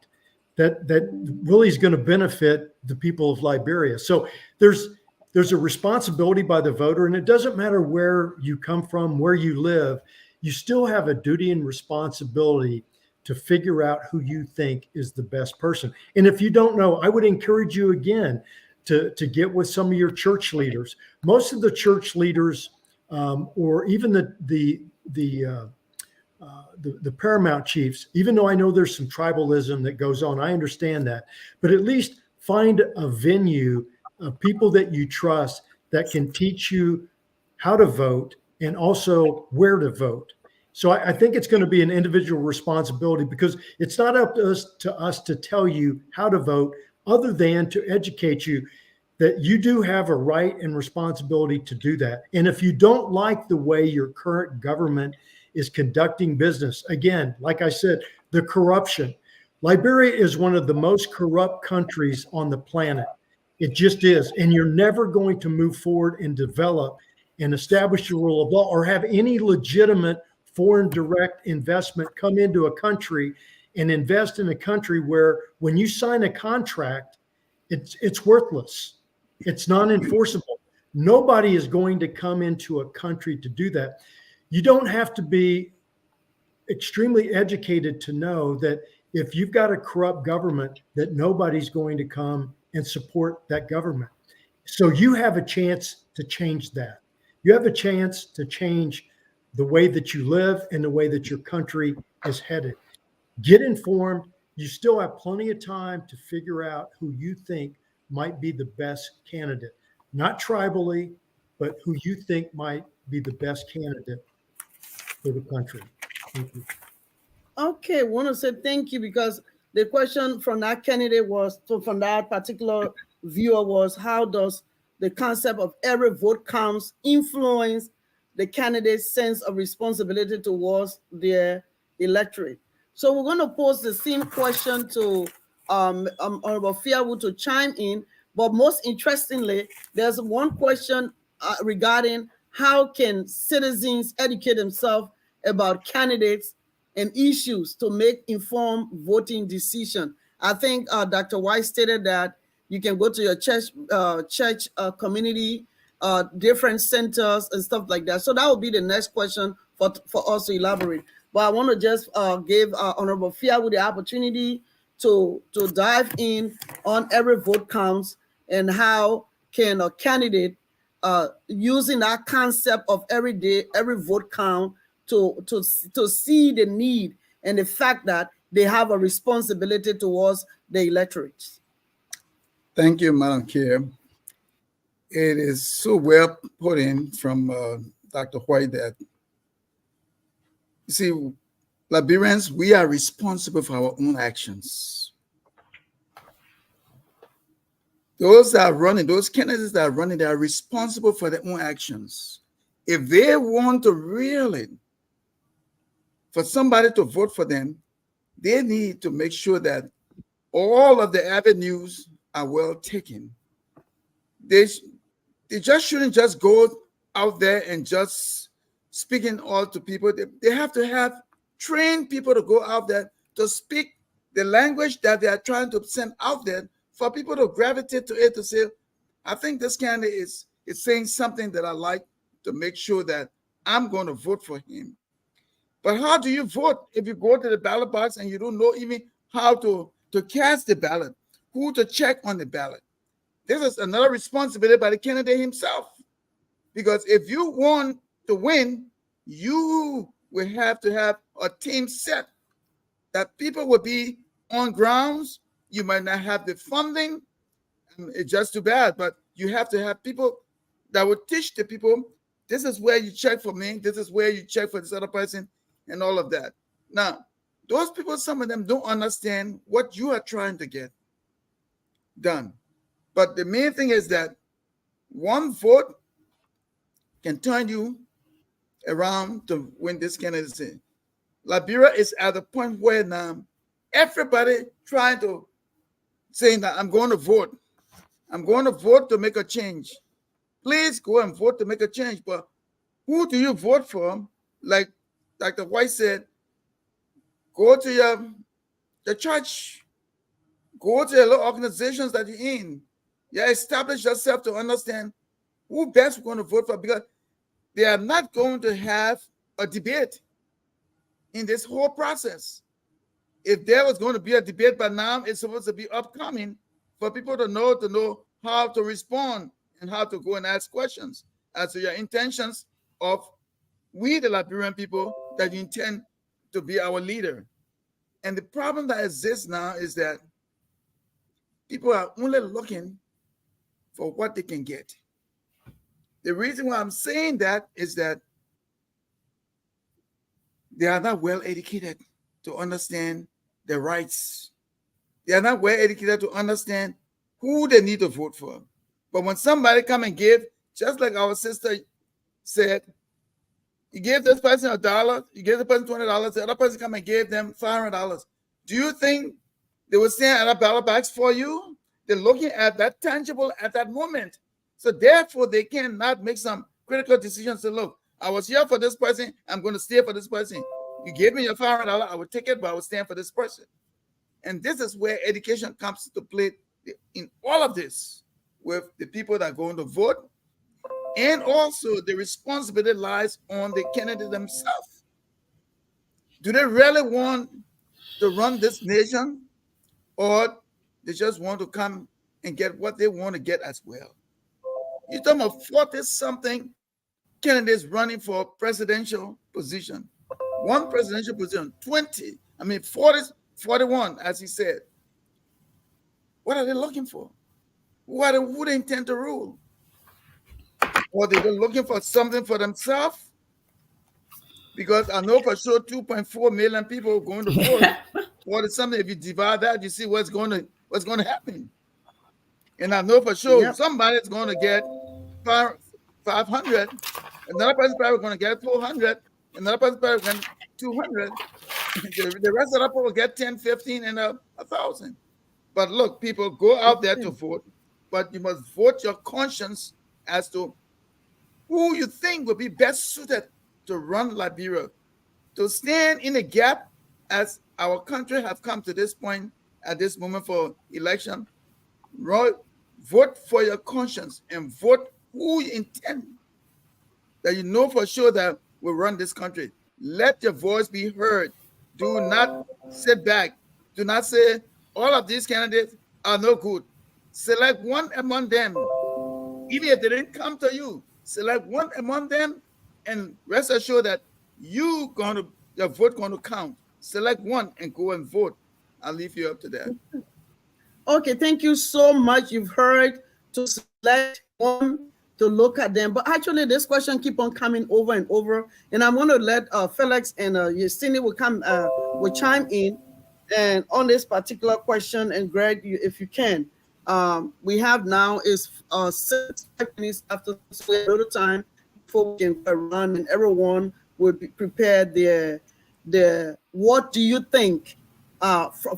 that really is going to benefit the people of Liberia? So there's a responsibility by the voter, and it doesn't matter where you come from, where you live, you still have a duty and responsibility to figure out who you think is the best person. And if you don't know, I would encourage you again to get with some of your church leaders. Most of the church leaders, or even the paramount chiefs, even though I know there's some tribalism that goes on, I understand that, but at least find a venue of people that you trust that can teach you how to vote and also where to vote. So I think it's going to be an individual responsibility, because it's not up to us to tell you how to vote, other than to educate you that you do have a right and responsibility to do that. And if you don't like the way your current government is conducting business, again, like I said, the corruption. Liberia is one of the most corrupt countries on the planet. It just is. And you're never going to move forward and develop and establish the rule of law, or have any legitimate foreign direct investment come into a country and invest in a country where, when you sign a contract, it's worthless. It's non-enforceable. Nobody is going to come into a country to do that. You don't have to be extremely educated to know that if you've got a corrupt government, that nobody's going to come and support that government. So you have a chance to change that. You have a chance to change the way that you live and the way that your country is headed. Get informed. You still have plenty of time to figure out who you think might be the best candidate, not tribally, but who you think might be the best candidate for the country. Thank you. Okay, I want to say thank you, because the question from that candidate was, so from that particular viewer, was, how does the concept of every vote counts influence the candidate's sense of responsibility towards their electorate? So we're going to pose the same question to Honorable Fiawu to chime in, but most interestingly, there's one question regarding how can citizens educate themselves about candidates and issues to make informed voting decision. I think Dr. White stated that you can go to your church community, different centers and stuff like that. So that will be the next question for us to elaborate. But I want to just give Honorable Fiawu the opportunity to dive in on every vote counts, and how can a candidate using that concept of every vote count to see the need and the fact that they have a responsibility towards the electorate. Thank you, Madam Chair. It is so well put in from Dr. White that, you see, Liberians, we are responsible for our own actions. those that are running, those candidates that are running, they are responsible for their own actions. If they want to really, for somebody to vote for them, they need to make sure that all of the avenues are well taken. They just shouldn't just go out there and just speaking all to people. They have to have trained people to go out there to speak the language that they are trying to send out there for people to gravitate to it, to say, I think this candidate is saying something that I like, to make sure that I'm going to vote for him. But how do you vote if you go to the ballot box and you don't know even how to cast the ballot, who to check on the ballot? This is another responsibility by the candidate himself. Because if you want to win, you will have to have a team set that people will be on grounds. You might not have the funding. It's just too bad, but you have to have people that will teach the people, this is where you check for me, this is where you check for this other person, and all of that. Now, those people, some of them don't understand what you are trying to get done. But the main thing is that one vote can turn you around to win this candidacy. Liberia is at the point where now everybody trying to saying that I'm going to vote. I'm going to vote to make a change. Please go and vote to make a change. But who do you vote for? Like Dr. White said, go to your church, go to your little organizations that you're in. You establish yourself to understand who best we're going to vote for, because they are not going to have a debate in this whole process. If there was going to be a debate by now, it's supposed to be upcoming for people to know how to respond and how to go and ask questions as to your intentions of we, the Liberian people, that you intend to be our leader. And the problem that exists now is that people are only looking for what they can get. The reason why I'm saying that is that they are not well educated to understand their rights. They are not well educated to understand who they need to vote for. But when somebody come and give, just like our sister said, you gave this person $1, you gave the person $20, the other person come and gave them $500. Do you think they will stand at a ballot box for you? They're looking at that tangible at that moment. So therefore, they cannot make some critical decisions to look, I was here for this person, I'm going to stay for this person. You gave me your $500, I would take it, but I would stand for this person. And this is where education comes to play in all of this, with the people that are going to vote. And also the responsibility lies on the candidate themselves. Do they really want to run this nation, or they just want to come and get what they want to get as well? You're talking about 40-something candidates running for presidential position. One presidential position, 41, as he said. What are they looking for? Who they intend to rule? Or they're looking for something for themselves? Because I know for sure 2.4 million people are going to vote. What is something? If you divide that, you see what's going to happen. And I know for sure somebody's going to get 500. Another person probably going to get 400. Another person probably going to get 200. The rest of the people will get 10, 15, and 1,000. But look, people, go out there to vote, but you must vote your conscience as to who you think will be best suited to run Liberia, to stand in a gap as our country have come to this point at this moment for election. Vote for your conscience and vote who you intend that you know for sure that will run this country. Let your voice be heard. Do not sit back. Do not say all of these candidates are no good. Select one among them. Even if they didn't come to you, select one among them and rest assured that your vote going to count. Select one and go and vote. I'll leave you up to that. Okay, thank you so much. You've heard to select one, to look at them. But actually, this question keep on coming over and over. And I'm going to let Felix and Yestini will chime in and on this particular question. And Greg, if you can, We have now is 6 minutes after, so we have a little time before we can run, and everyone will be prepared their what do you think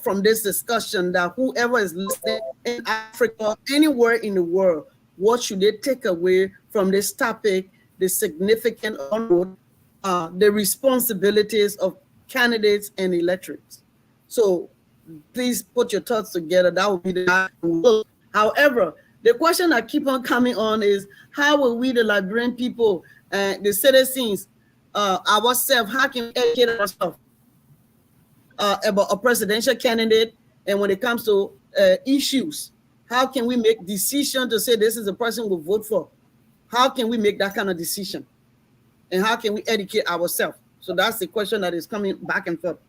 from this discussion, that whoever is listening in Africa, anywhere in the world, what should they take away from this topic, the significant on the responsibilities of candidates and electorates. So please put your thoughts together. That will be the. However, the question that keep on coming on is, how will we, the Liberian people, the citizens, ourselves, how can we educate ourselves about a presidential candidate, and when it comes to issues, how can we make decision to say this is the person we'll vote for? How can we make that kind of decision? And how can we educate ourselves? So that's the question that is coming back and forth.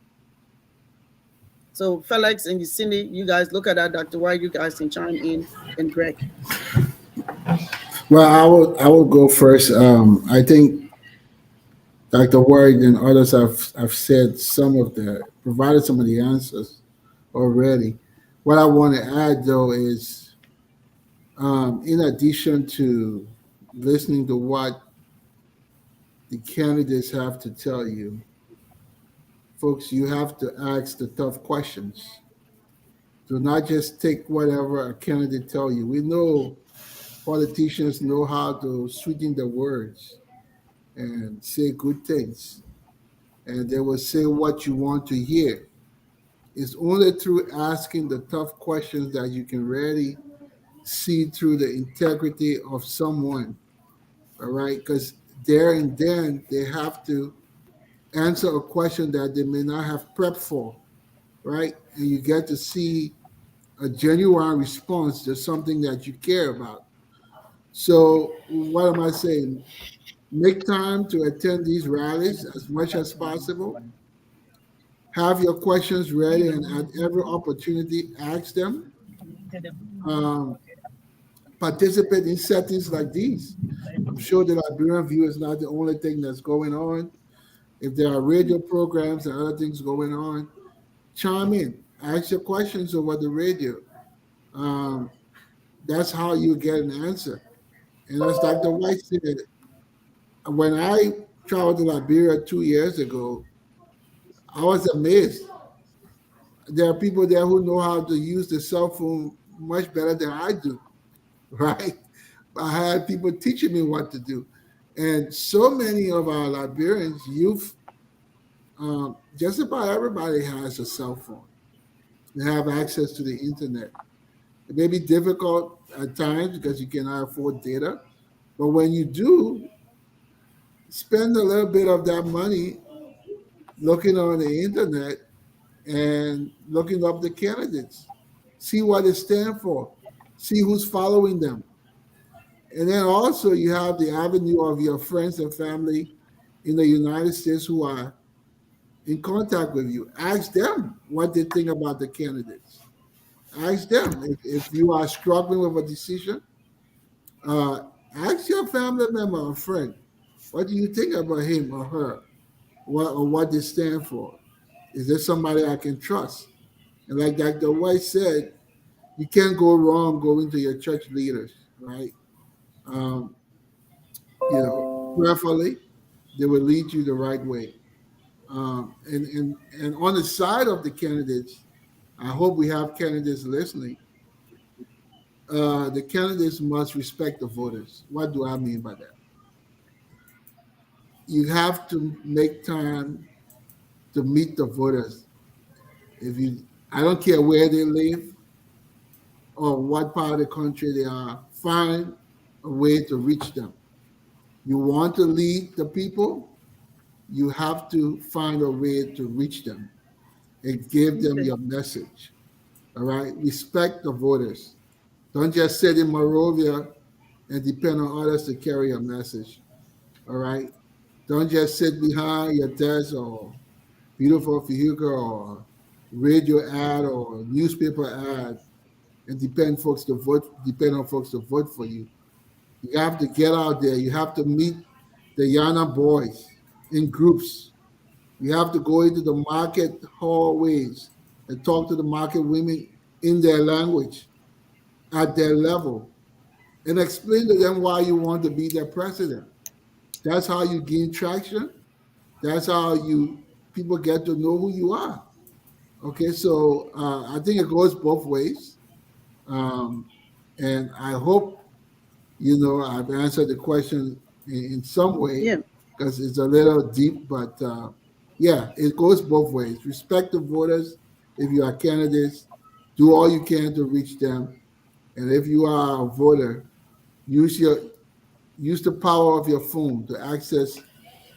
So Felix and Cindy, you guys look at that. Dr. White, you guys can chime in, and Greg. Well, I will go first. I think Dr. White and others have said provided some of the answers already. What I want to add though is, in addition to listening to what the candidates have to tell you, folks, you have to ask the tough questions. Do not just take whatever a candidate tell you. We know politicians know how to sweeten the words and say good things, and they will say what you want to hear. It's only through asking the tough questions that you can really see through the integrity of someone, all right? Because there and then they have to answer a question that they may not have prepped for, right? And you get to see a genuine response to something that you care about. So what am I saying? Make time to attend these rallies as much as possible. Have your questions ready, and at every opportunity, ask them. Participate in settings like these. I'm sure the Liberian View is not the only thing that's going on. If there are radio programs and other things going on, chime in. Ask your questions over the radio. That's how you get an answer. And as Dr. White said, when I traveled to Liberia 2 years ago, I was amazed. There are people there who know how to use the cell phone much better than I do, right? I had people teaching me what to do. And so many of our Liberians, youth, just about everybody has a cell phone. They have access to the internet. It may be difficult at times because you cannot afford data, but when you do, spend a little bit of that money looking on the internet and looking up the candidates. See what they stand for. See who's following them. And then also you have the avenue of your friends and family in the United States who are in contact with you. Ask them what they think about the candidates. Ask them if you are struggling with a decision. Ask your family member or friend, what do you think about him or her, what they stand for? Is there somebody I can trust? And like Dr. White said, you can't go wrong going to your church leaders, right? Prayerfully, they will lead you the right way. And on the side of the candidates, I hope we have candidates listening. The candidates must respect the voters. What do I mean by that? You have to make time to meet the voters. I don't care where they live or what part of the country they are, find a way to reach them. You want to lead the people, you have to find a way to reach them and give them your message. All right? Respect the voters. Don't just sit in Monrovia and depend on others to carry a message. All right? Don't just sit behind your desk or beautiful vehicle or radio ad or newspaper ad and depend on folks to vote for you. You have to get out there. You have to meet the Yana boys in groups. You have to go into the market hallways and talk to the market women in their language. at their level and explain to them why you want to be their president. That's how you gain traction. That's how you people get to know who you are. Okay, so I think it goes both ways, um, and I hope I've answered the question in some way Yeah. because it's a little deep, but yeah, it goes both ways. Respect the voters. If you are candidates, do all you can to reach them, and if you are a voter, use your use the power of your phone to access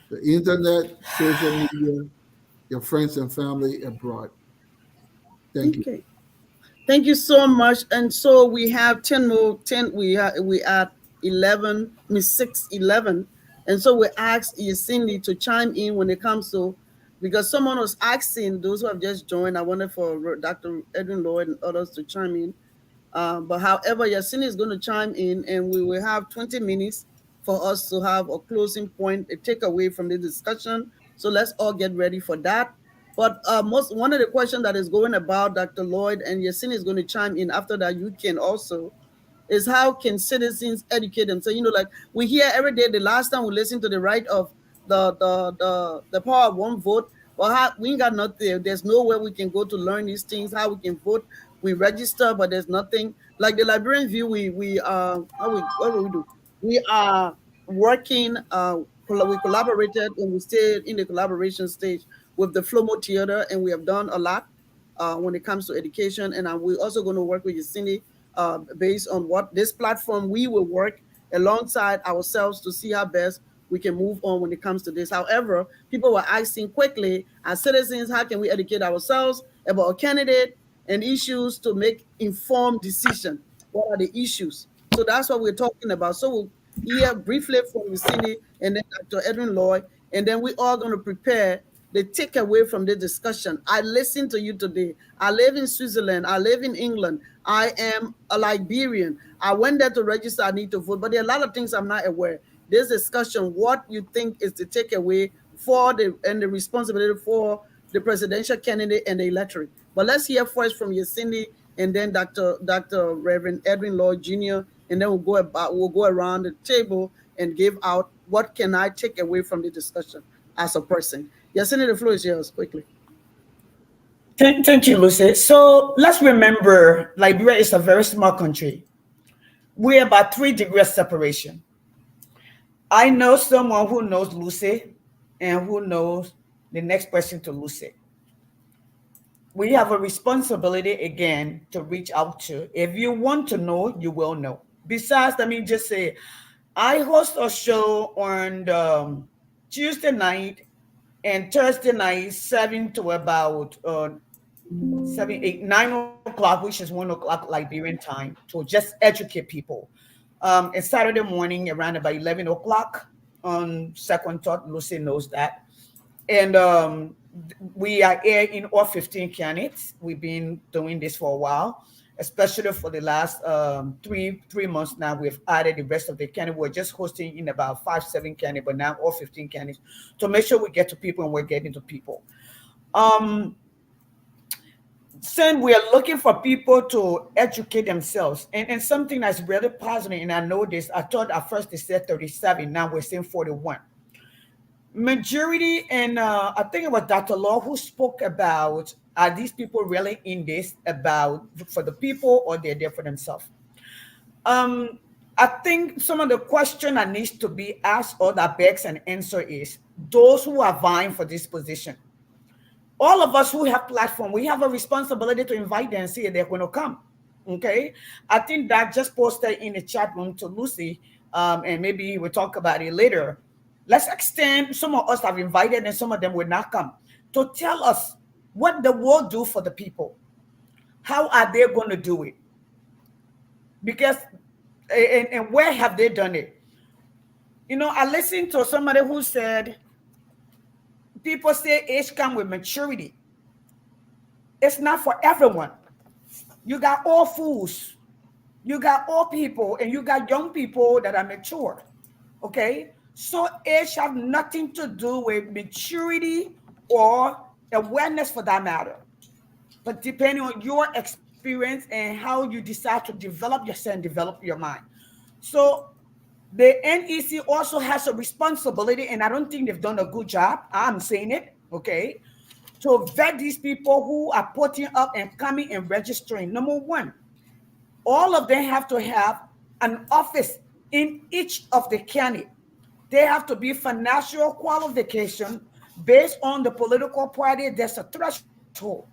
the internet, social media, your friends and family abroad. Thank you. Okay. Thank you so much. And so we have 10 more, 10, we at 11, I mean 6, 11. And so we asked Cindy to chime in when it comes to, because someone was asking those who have just joined, I wanted for Dr. Edwin Lloyd and others to chime in. But however, Yasini is going to chime in and we will have 20 minutes for us to have a closing point, a takeaway from the discussion. So let's all get ready for that. But one of the questions that is going about, Dr. Lloyd, and Yasini is going to chime in after that, you can also, is how can citizens educate themselves? Like we hear every day, the last time we listened to the right of the power of one vote, well, we ain't got nothing. There's nowhere we can go to learn these things, how we can vote. We register, but there's nothing. Like the Liberian View, what do we do? We are working, we collaborated and we stayed in the collaboration stage with the Flomo Theater, and we have done a lot when it comes to education. And we're also going to work with Cindy based on what this platform, we will work alongside ourselves to see how best we can move on when it comes to this. However, people were asking quickly, as citizens, how can we educate ourselves about a candidate and issues to make informed decision? What are the issues? So that's what we're talking about. So we'll hear briefly from Cindy and then Dr. Edwin Lloyd, and then we're all going to prepare the takeaway from the discussion. I listened to you today. I live in Switzerland. I live in England. I am a Liberian. I went there to register. I need to vote, but there are a lot of things I'm not aware. This discussion, what you think is the takeaway for the responsibility for the presidential candidate and the electorate. But let's hear first from Cindy and then Dr. Reverend Edwin Lloyd Jr. And then we'll go around the table and give out what can I take away from the discussion as a person. Cindy, the floor is yours quickly. Thank you, Lucy. So let's remember, Liberia is a very small country. We're about 3 degrees separation. I know someone who knows Lucy and who knows the next person to Lucy. We have a responsibility again to reach out to. If you want to know, you will know. Besides, let me just say, I host a show on Tuesday night and Thursday night, 7 to about 7, 8, 9 o'clock, which is 1 o'clock Liberian time, to just educate people. And Saturday morning around about 11 o'clock on Second Thought, Lucy knows that. And we are in all 15 candidates. We've been doing this for a while, especially for the last 3 months now. We've added the rest of the candidates. We're just hosting in about 5, 7 candidates, but now all 15 candidates to make sure we get to people and we're getting to people. Saying we are looking for people to educate themselves, and something that's really positive, and I know this, I thought at first they said 37, now we're saying 41. Majority, and I think it was Dr. Law who spoke about, are these people really in this about for the people or they're there for themselves? I think some of the question that needs to be asked or that begs an answer is those who are vying for this position. All of us who have platform, we have a responsibility to invite them and see if they're going to come. Okay. I think that just posted in the chat room to Lucy, and maybe we'll talk about it later. Let's extend, some of us have invited and some of them will not come, to tell us what the world do for the people. How are they going to do it? Because, and where have they done it? I listened to somebody who said, people say age comes with maturity. It's not for everyone. You got old fools, you got old people, and you got young people that are mature. Okay? So age have nothing to do with maturity or awareness for that matter. But depending on your experience, experience and how you decide to develop yourself and develop your mind. So the NEC also has a responsibility, and I don't think they've done a good job. I'm saying it, okay, to vet these people who are putting up and coming and registering. Number one, all of them have to have an office in each of the county. They have to be financial qualification based on the political party. There's a threshold.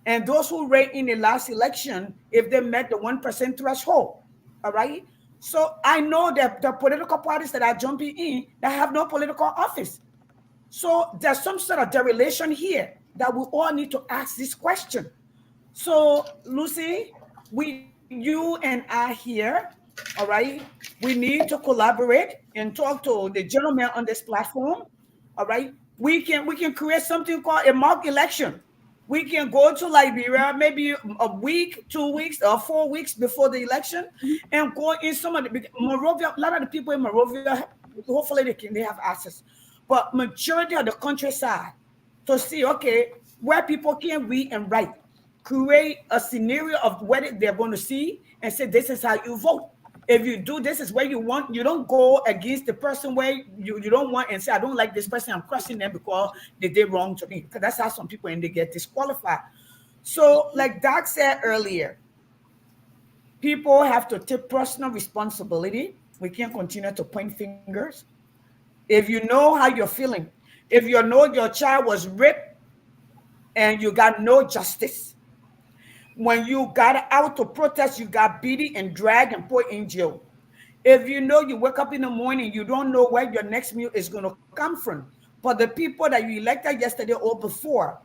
And those who ran in the last election, if they met the 1% threshold, all right? So I know that the political parties that are jumping in that have no political office. So there's some sort of derelation here that we all need to ask this question. So, Lucy, you and I here, all right, we need to collaborate and talk to the gentleman on this platform. All right, we can create something called a mock election. We can go to Liberia maybe a week, 2 weeks, or 4 weeks before the election, and go in some of the Monrovia. A lot of the people in Monrovia, hopefully they have access, but majority of the countryside to see, okay, where people can read and write, create a scenario of what they're going to see and say, this is how you vote. If you do, this is where you want. You don't go against the person where you don't want and say, I don't like this person, I'm crushing them because they did wrong to me. Because that's how some people and they get disqualified. So like Doc said earlier, people have to take personal responsibility. We can't continue to point fingers. If you know how you're feeling, if you know your child was raped and you got no justice, when you got out to protest, you got beaten and dragged and put in jail. If you know you wake up in the morning, you don't know where your next meal is going to come from. But the people that you elected yesterday or before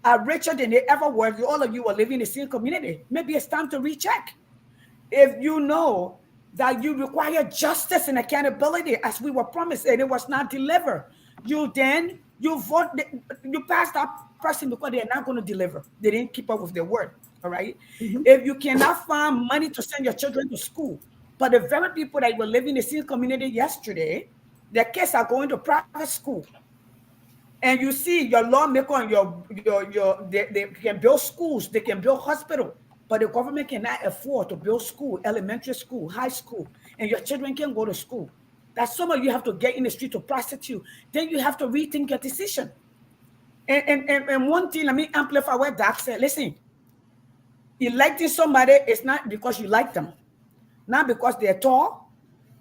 are richer than they ever were. All of you are living in the same community. Maybe it's time to recheck. If you know that you require justice and accountability as we were promised and it was not delivered, you vote, you pass that person because they are not going to deliver. They didn't keep up with their word. All right. If you cannot find money to send your children to school, but the very people that were living in the same community yesterday, their kids are going to private school. And you see your lawmaker and they can build schools, they can build hospitals, but the government cannot afford to build school, elementary school, high school, and your children can go to school. That's some of you have to get in the street to prostitute. Then you have to rethink your decision. And one thing, let me amplify what Doc said. Listen, electing somebody is not because you like them, not because they're tall,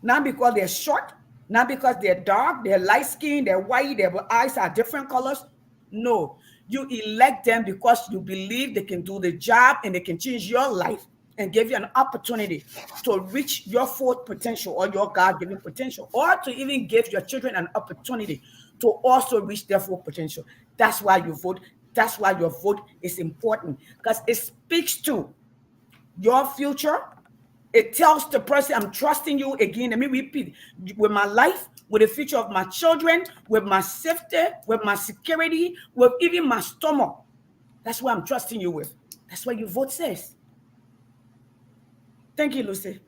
not because they're short, not because they're dark, they're light skinned, they're white, their eyes are different colors. No, you elect them because you believe they can do the job and they can change your life and give you an opportunity to reach your full potential or your God-given potential, or to even give your children an opportunity to also reach their full potential. That's why you vote. That's why your vote is important, because it speaks to your future. It tells the person, I'm trusting you again. Let me repeat, with my life, with the future of my children, with my safety, with my security, with even my stomach. That's what I'm trusting you with. That's what your vote says. Thank you, Lucy.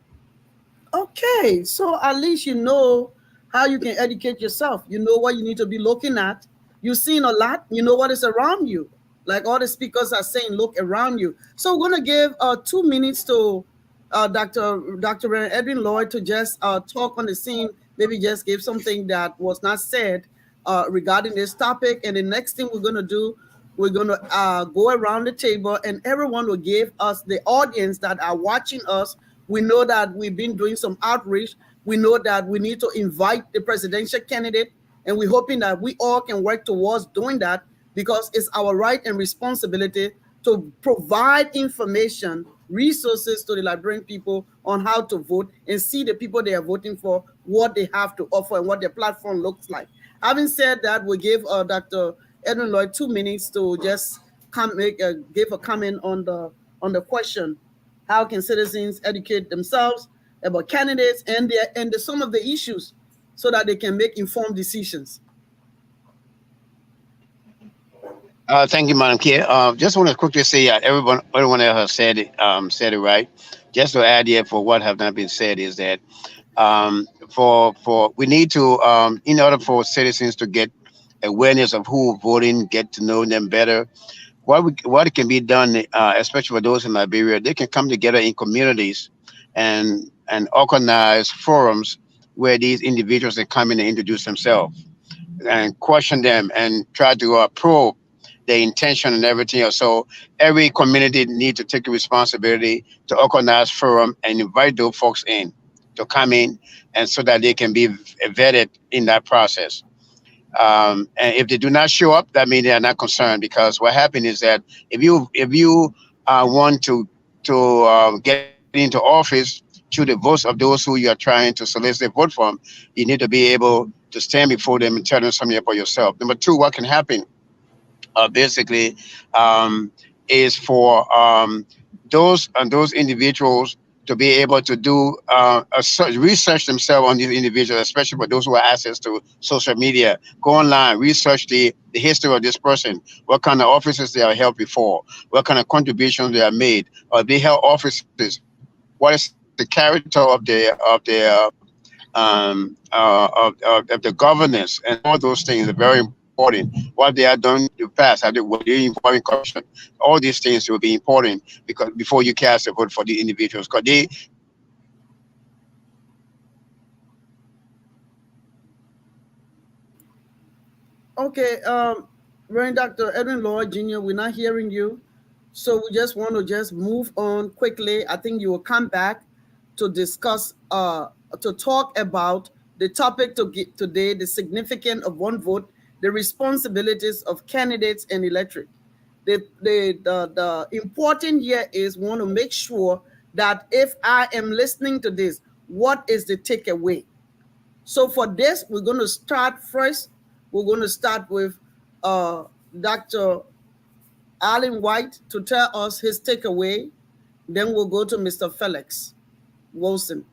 Okay, so at least you know how you can educate yourself. You know what you need to be looking at. You've seen a lot. You know what is around you. Like all the speakers are saying, look around you. So we're going to give 2 minutes to Dr. Edwin Lloyd to just talk on the scene, maybe just give something that was not said regarding this topic. And the next thing we're going to do, we're going to go around the table and everyone will give us, the audience that are watching us. We know that we've been doing some outreach. We know that we need to invite the presidential candidate, and we're hoping that we all can work towards doing that, because it's our right and responsibility to provide information, resources to the Liberian people on how to vote and see the people they are voting for, what they have to offer and what their platform looks like. Having said that, we give Dr. Edwin Lloyd 2 minutes to just give a comment on the question. How can citizens educate themselves about candidates and some of the issues so that they can make informed decisions? Thank you, Madam Chair. Just want to quickly say, everyone else has said it right. Just to add here for what have not been said is that we need to, in order for citizens to get awareness of who voting, get to know them better, what can be done, especially for those in Liberia, they can come together in communities and organize forums where these individuals can come in and introduce themselves and question them and try to probe their intention and everything else. So every community needs to take a responsibility to organize forum and invite those folks in to come in, and so that they can be vetted in that process. And if they do not show up, that means they are not concerned, because what happened is that if you want to get into office through the votes of those who you are trying to solicit vote from, you need to be able to stand before them and tell them something about yourself. Number two, what can happen basically is for those individuals to be able to do research themselves on these individuals, especially for those who have access to social media. Go online, research the history of this person, what kind of offices they have held before, what kind of contributions they have made, or they held offices, what is the character of the governance, and all those things are very important. What they have done in the past, were they involved in corruption? All these things will be important, because before you cast a vote for the individuals, because they can be very Okay, Reverend Dr. Edwin Lloyd Jr., we're not hearing you. So we just want to just move on quickly. I think you will come back to discuss, to talk about the topic to get today, the significance of one vote, the responsibilities of candidates and electorate. The important here is we want to make sure that if I am listening to this, what is the takeaway? So for this, we're going to start first. We're going to start with Dr. Allen White to tell us his takeaway. Then we'll go to Mr. Felix Wilson.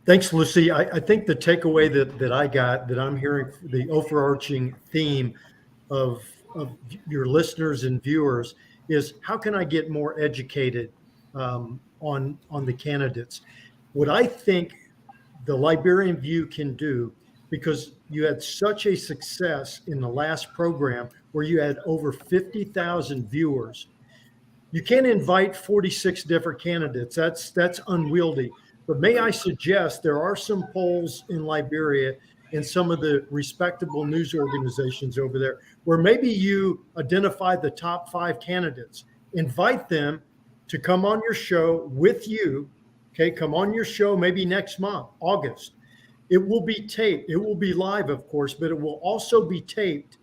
Thanks, Lucy. I think the takeaway that I got, that I'm hearing, the overarching theme of your listeners and viewers, is how can I get more educated on the candidates? What I think the Liberian View can do, because you had such a success in the last program where you had over 50,000 viewers. You can't invite 46 different candidates. That's unwieldy. But may I suggest there are some polls in Liberia in some of the respectable news organizations over there where maybe you identify the top 5 candidates, invite them to come on your show with you. Okay, come on your show maybe next month, August. It will be taped. It will be live, of course, but it will also be taped.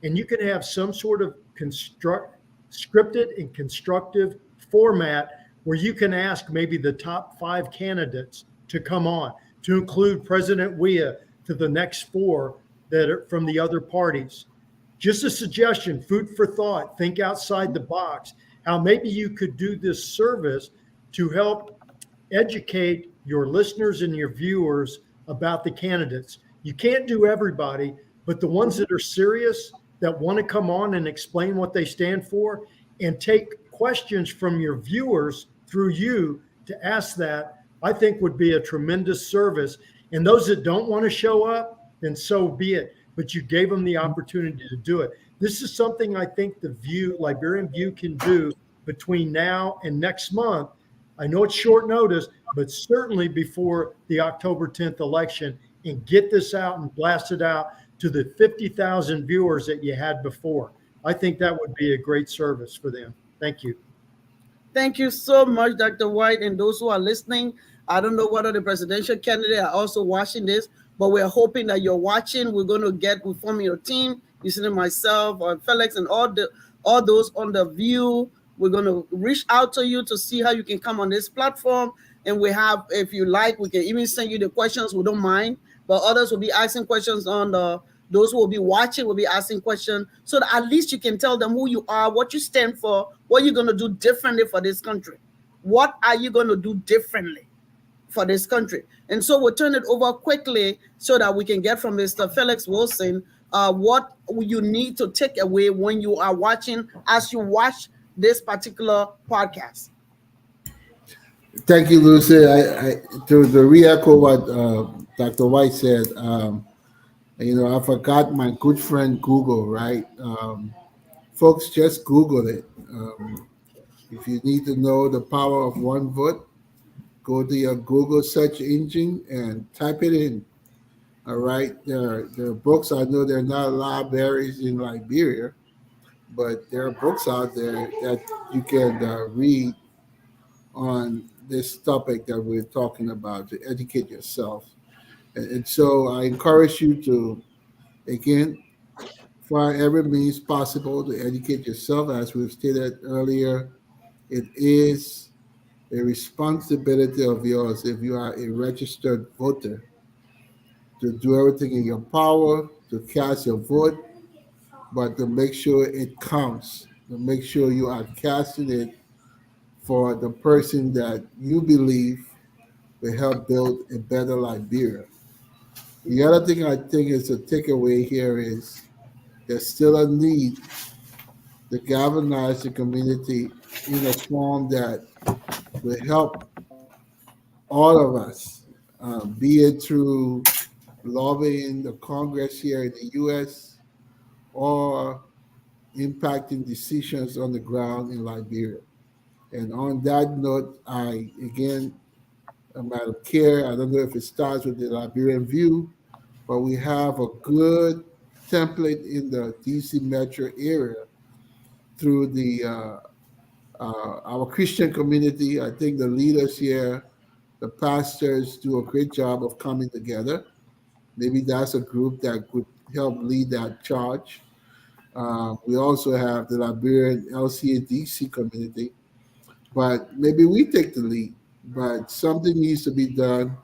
And you can have some sort of scripted and constructive format where you can ask maybe the top 5 candidates to come on, to include President Weah, to the next 4 that are from the other parties. Just a suggestion, food for thought, think outside the box, how maybe you could do this service to help educate your listeners and your viewers about the candidates. You can't do everybody, but the ones that are serious, that want to come on and explain what they stand for, and take questions from your viewers through you to ask that, I think would be a tremendous service. And those that don't want to show up, then so be it. But you gave them the opportunity to do it. This is something I think the Liberian View can do between now and next month. I know it's short notice, but certainly before the October 10th election, and get this out and blast it out to the 50,000 viewers that you had before. I think that would be a great service for them. Thank you. Thank you so much, Dr. White, and those who are listening. I don't know whether the presidential candidate are also watching this, but we're hoping that you're watching. We're going to we form your team. You see myself or Felix and all those on the View. We're going to reach out to you to see how you can come on this platform. And we have, if you like, we can even send you the questions. We don't mind. But others will be asking questions on those who will be watching will be asking questions, so that at least you can tell them who you are, what you stand for, what you're going to do differently for this country. What are you going to do differently for this country? And so we'll turn it over quickly so that we can get from Mr. Felix Wilson what you need to take away when you are watching, as you watch this particular podcast. Thank you, Lucy. To re-echo what Dr. White said, I forgot my good friend Google, right? folks, just Google it. If you need to know the power of one vote, go to your Google search engine and type it in. All right. There are books. I know there are not libraries in Liberia, but there are books out there that you can read on this topic that we're talking about to educate yourself. And so I encourage you to, again, find every means possible to educate yourself. As we've stated earlier, it is a responsibility of yours if you are a registered voter to do everything in your power to cast your vote, but to make sure it counts, to make sure you are casting it for the person that you believe will help build a better Liberia. The other thing I think is a takeaway here is there's still a need to galvanize the community in a form that will help all of us, be it through lobbying the Congress here in the U.S. or impacting decisions on the ground in Liberia. And on that note, I again, I'm out of care. I don't know if it starts with the Liberian View, but we have a good template in the DC metro area through the our Christian community. I think the leaders here, the pastors, do a great job of coming together. Maybe that's a group that could help lead that charge. We also have the Liberian LCADC community, but maybe we take the lead. But something needs to be done,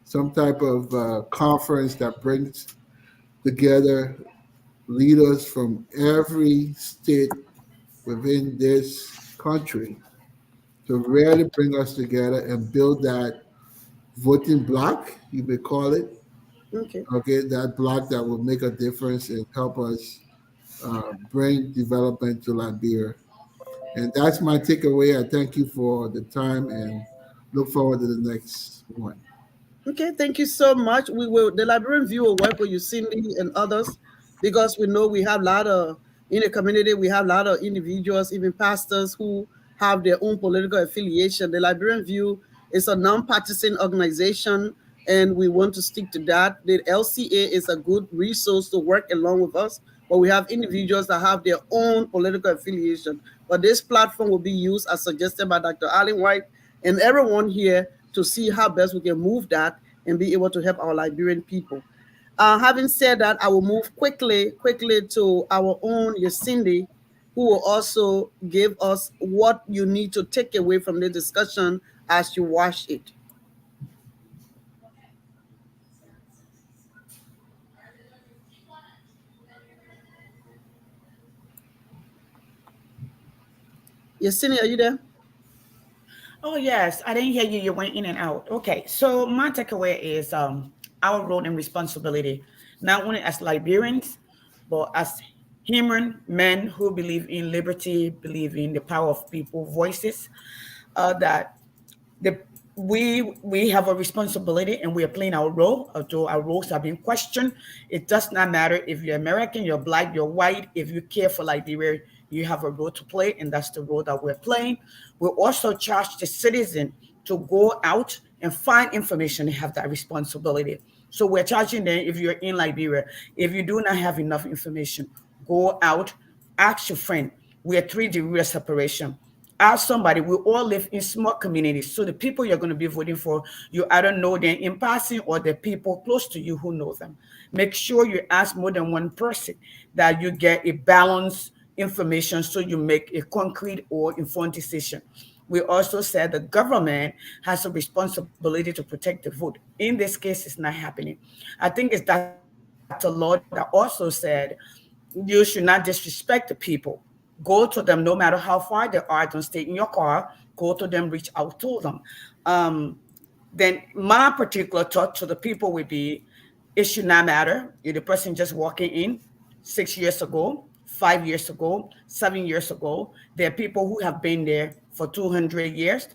some type of conference that brings together leaders from every state within this country to really bring us together and build that voting block, you may call it. Okay. Okay, that block that will make a difference and help us bring development to Liberia. And that's my takeaway. I thank you for the time and look forward to the next one. Okay, thank you so much. We will the Liberian View will work with you, Cindy, and others, because we know we have a lot of in the community. We have a lot of individuals, even pastors, who have their own political affiliation. The Liberian View is a non-partisan organization, and we want to stick to that. The LCA is a good resource to work along with us, but we have individuals that have their own political affiliation. But this platform will be used as suggested by Dr. Allen White and everyone here to see how best we can move that and be able to help our Liberian people. Having said that, I will move quickly to our own Yacindi, who will also give us what you need to take away from the discussion as you watch it. Yacindi, are you there? Oh yes, I didn't hear you. You went in and out. Okay, so my takeaway is our role and responsibility, not only as Liberians, but as human men who believe in liberty, believe in the power of people voices. That the we have a responsibility and we are playing our role, although our roles are being questioned. It does not matter if you're American, you're black, you're white. If you care for Liberia, you have a role to play, and that's the role that we're playing. We also charge the citizen to go out and find information and have that responsibility. So we're charging them, if you're in Liberia, if you do not have enough information, go out, ask your friend. We are 3 degrees separation. Ask somebody. We all live in small communities. So the people you're going to be voting for, you either know them in passing or the people close to you who know them. Make sure you ask more than one person, that you get a balanced information so you make a concrete or informed decision. We also said the government has a responsibility to protect the vote. In this case, it's not happening. I think it's Dr. Law that also said you should not disrespect the people. Go to them no matter how far they are. Don't stay in your car. Go to them, reach out to them. Um, then my particular thought to the people would be, it should not matter if the person just walking in 6 years ago, 5 years ago, 7 years ago. There are people who have been there for 200 years.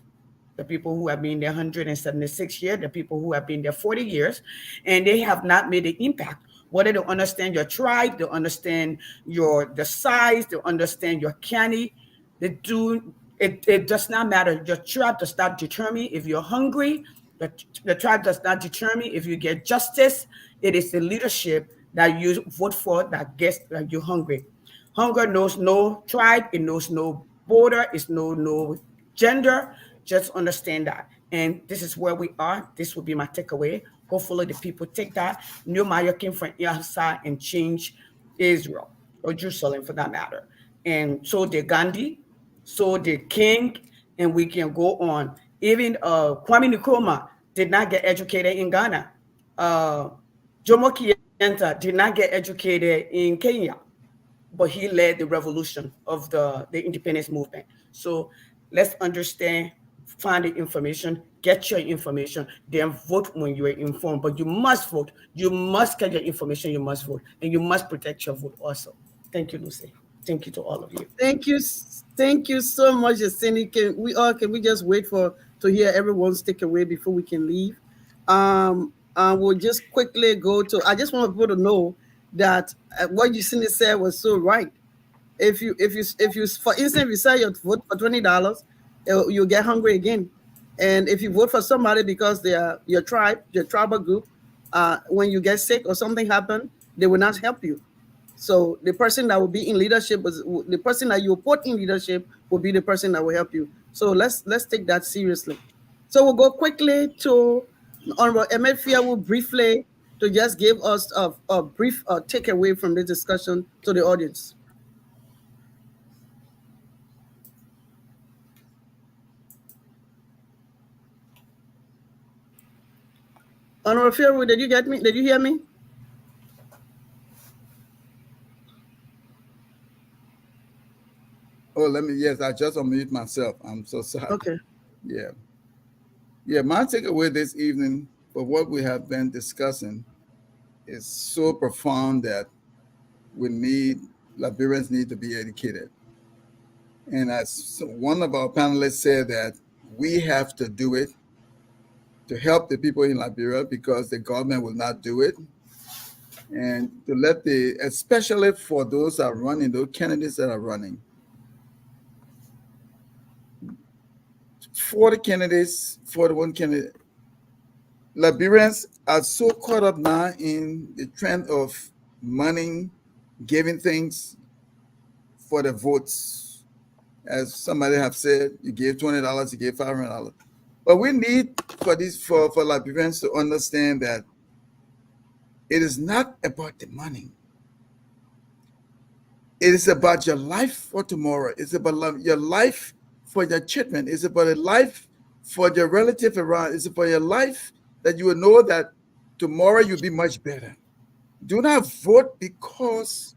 The people who have been there 176 years. The people who have been there 40 years, and they have not made an impact Whether they understand your tribe, they understand the size, they understand your county. They do it does not matter. Your tribe does not determine if you're hungry. The tribe does not determine if you get justice. It is the leadership that you vote for that gets that you're hungry. Hunger knows no tribe, it knows no border, it's no gender. Just understand that. And this is where we are. This will be my takeaway. Hopefully the people take that. Nehemiah came from outside and changed Israel or Jerusalem for that matter. And so did Gandhi, so did King, and we can go on. Even Kwame Nkrumah did not get educated in Ghana. Jomo Kenyatta did not get educated in Kenya, but he led the revolution of the independence movement. So let's understand, find the information, get your information, then vote when you are informed. But you must vote. You must get your information. You must vote, and you must protect your vote also. Thank you, Lucy. Thank you to all of you. Thank you so much, Cindy. Can we just wait to hear everyone's takeaway before we can leave? We'll just quickly go to. I just want people to know that what you Cindy said was so right. If you, for instance, if you say you vote for $20, you'll get hungry again. And if you vote for somebody because they are your tribal group, when you get sick or something happen, they will not help you. So the person that will be in leadership the person that you put in leadership will be the person that will help you. So let's take that seriously. So we'll go quickly to Honorable Emefiele will briefly to just give us a brief takeaway from the discussion to the audience. Honorable Emefiele, did you get me? Did you hear me? Oh, yes, I just unmuted myself. I'm so sorry. Okay. Yeah. Yeah, my takeaway this evening for what we have been discussing is so profound that Liberians need to be educated. And as one of our panelists said, that we have to do it to help the people in Liberia because the government will not do it. And to especially for those that are running, those candidates that are running, 40 candidates, 41 candidates. Liberians are so caught up now in the trend of money, giving things for the votes. As somebody have said, you gave $20, you gave $500. But we need for Liberians to understand that it is not about the money. It is about your life for tomorrow. It's about your life for your children. It's about a life for your relative around. It's about your life that you will know that tomorrow you'll be much better. Do not vote because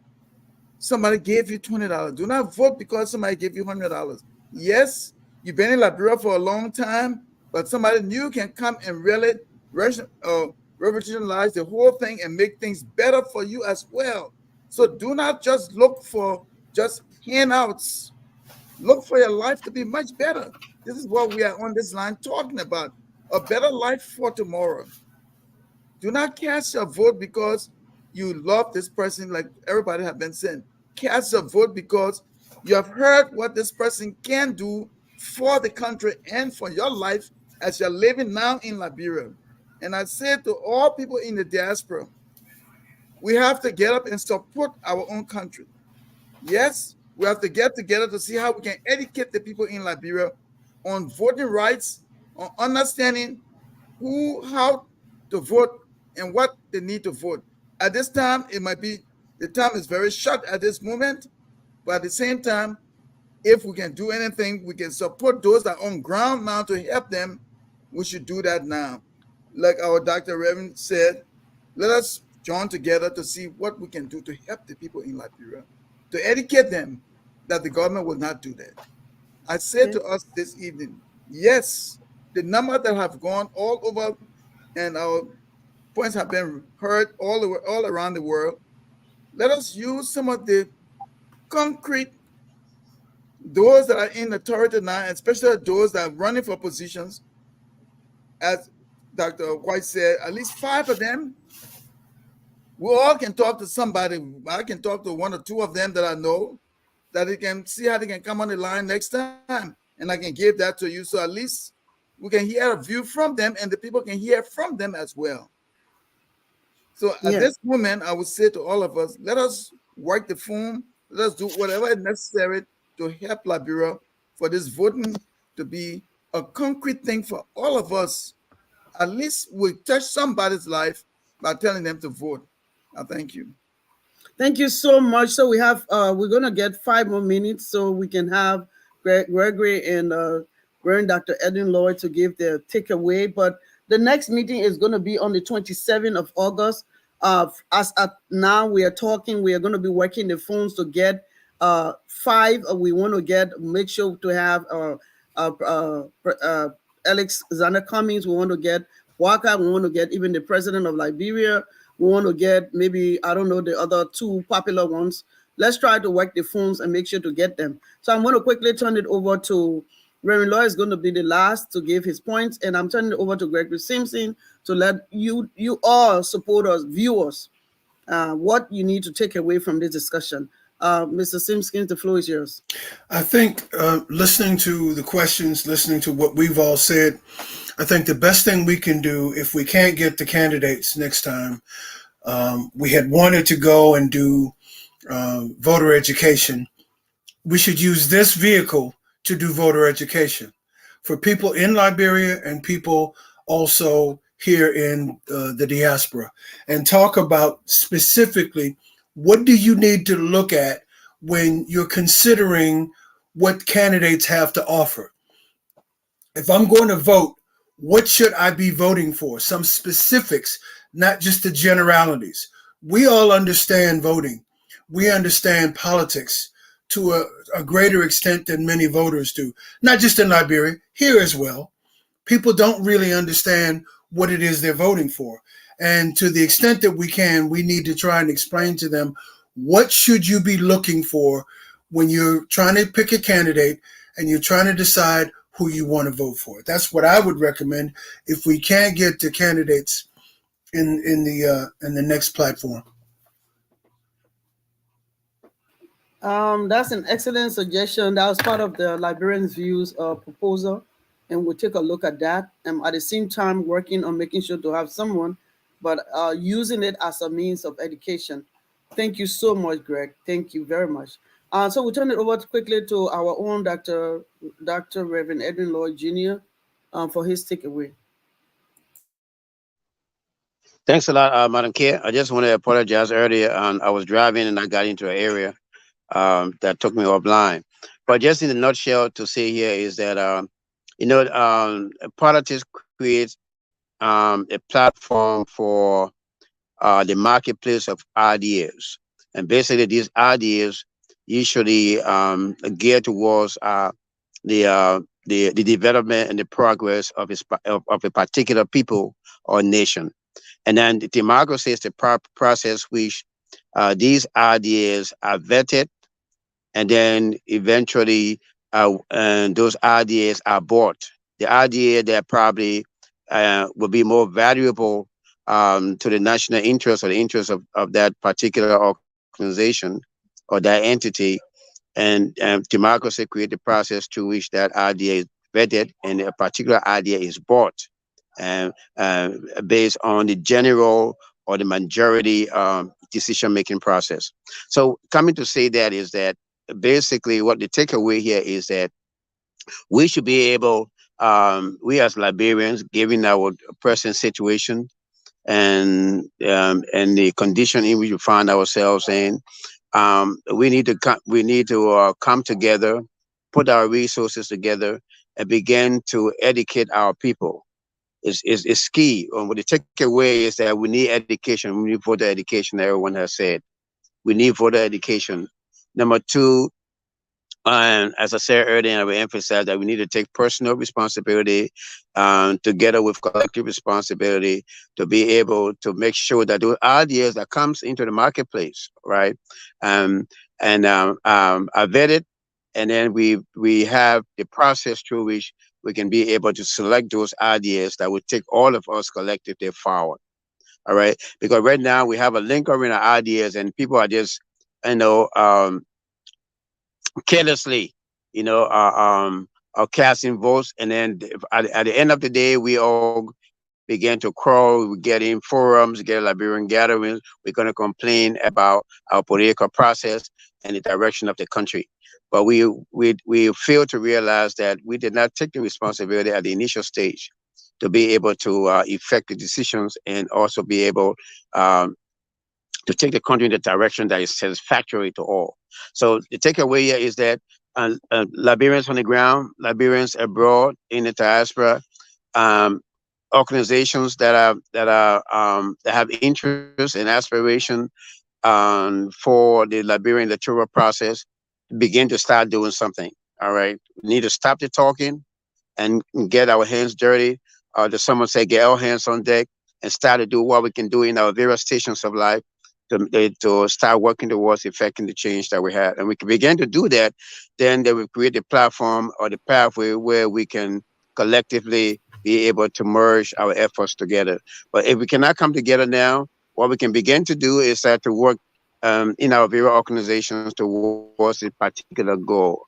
somebody gave you $20. Do not vote because somebody gave you $100. Yes, you've been in Liberia for a long time, but somebody new can come and really revolutionize the whole thing and make things better for you as well. So do not just look for just handouts. Look for your life to be much better. This is what we are on this line talking about, a better life for tomorrow. Do not cast your vote because you love this person, like everybody have been saying. Cast your vote because you have heard what this person can do for the country and for your life as you're living now in Liberia. And I say to all people in the diaspora, we have to get up and support our own country. Yes, we have to get together to see how we can educate the people in Liberia on voting rights, on understanding how to vote and what they need to vote. At this time, the time is very short at this moment, but at the same time, if we can do anything, we can support those that are on ground now to help them, we should do that now. Like our Dr. Reverend said, let us join together to see what we can do to help the people in Liberia, to educate them that the government will not do that. I said to us this evening, yes, the number that have gone all over and our points have been heard all around the world. Let us use some of the concrete, those that are in authority now, especially those that are running for positions. As Dr. White said, at least 5 of them We all can talk to somebody. I can talk to one or two of them that I know, that they can see how they can come on the line next time, and I can give that to you. So at least we can hear a view from them, and the people can hear from them as well. So at Yeah. this moment, I would say to all of us, let us work the phone. Let us do whatever is necessary to help Liberia for this voting to be a concrete thing for all of us. At least we touch somebody's life by telling them to vote. I thank you. Thank you so much. So we have we're gonna get 5 more minutes so we can have Gregory and Dr. Edwin Lloyd to give their takeaway. But the next meeting is gonna be on the 27th of August. As at now we are talking, we are gonna be working the phones to get five. We want to make sure to have uh, uh, Alexander Cummings. We want to get Waka. We want to get even the president of Liberia. We want to get maybe, I don't know, the other two popular ones. Let's try to work the phones and make sure to get them. So I'm going to quickly turn it over to Reverend Law is going to be the last to give his points. And I'm turning it over to Gregory Simpson to let you all supporters, viewers, what you need to take away from this discussion. Mr. Simpkins, the floor is yours. I think listening to the questions, listening to what we've all said, I think the best thing we can do if we can't get the candidates next time, we had wanted to go and do voter education. We should use this vehicle to do voter education for people in Liberia and people also here in the diaspora, and talk about specifically what do you need to look at when you're considering what candidates have to offer. If I'm going to vote, what should I be voting for? Some specifics, not just the generalities. We all understand voting. We understand politics to a greater extent than many voters do, not just in Liberia, here as well. People don't really understand what it is they're voting for. And to the extent that we can, we need to try and explain to them what should you be looking for when you're trying to pick a candidate and you're trying to decide who you want to vote for. That's what I would recommend if we can't get the candidates in the next platform. That's an excellent suggestion. That was part of the Liberian Views proposal, and we'll take a look at that. And at the same time, working on making sure to have someone, but using it as a means of education. Thank you so much, Greg. Thank you very much. So we'll turn it over quickly to our own Dr. Reverend Edwin Lloyd Jr. For his takeaway. Thanks a lot, Madam Chair. I just want to apologize earlier. I was driving and I got into an area that took me offline. But just in a nutshell, to say here is that politics creates a platform for the marketplace of ideas, and basically these ideas usually geared towards the development and the progress of a particular people or nation. And then the democracy is the process which these ideas are vetted, and then eventually and those ideas are bought. The idea that probably will be more valuable to the national interest or the interest of that particular organization or that entity. And democracy creates the process to which that idea is vetted and a particular idea is bought based on the general or the majority decision-making process. So coming to say that is that basically what the takeaway here is that we should be able, we as Liberians, given our present situation and the condition in which we find ourselves in, we need to come together, put our resources together, and begin to educate our people. Is key. What the takeaway is that we need education. We need voter education. Everyone has said we need voter education. Number two, and as I said earlier, I will emphasize that we need to take personal responsibility together with collective responsibility to be able to make sure that those ideas that comes into the marketplace, right, are vetted, and then we have the process through which we can be able to select those ideas that would take all of us collectively forward. All right, because right now we have a lingering of ideas, and people are just, carelessly, casting votes, and then at the end of the day, we all began to crawl. We get in forums, get Liberian gatherings. We're going to complain about our political process and the direction of the country. But we fail to realize that we did not take the responsibility at the initial stage to be able to effect the decisions and also be able to take the country in the direction that is satisfactory to all. So the takeaway here is that Liberians on the ground, Liberians abroad in the diaspora, organizations that have interest and aspiration for the Liberian electoral process begin to start doing something. All right, we need to stop the talking and get our hands dirty. Does someone say get our hands on deck and start to do what we can do in our various stations of life to start working towards effecting the change that we have. And we can begin to do that, then they will create a platform or the pathway where we can collectively be able to merge our efforts together. But if we cannot come together now, what we can begin to do is start to work in our various organizations towards a particular goal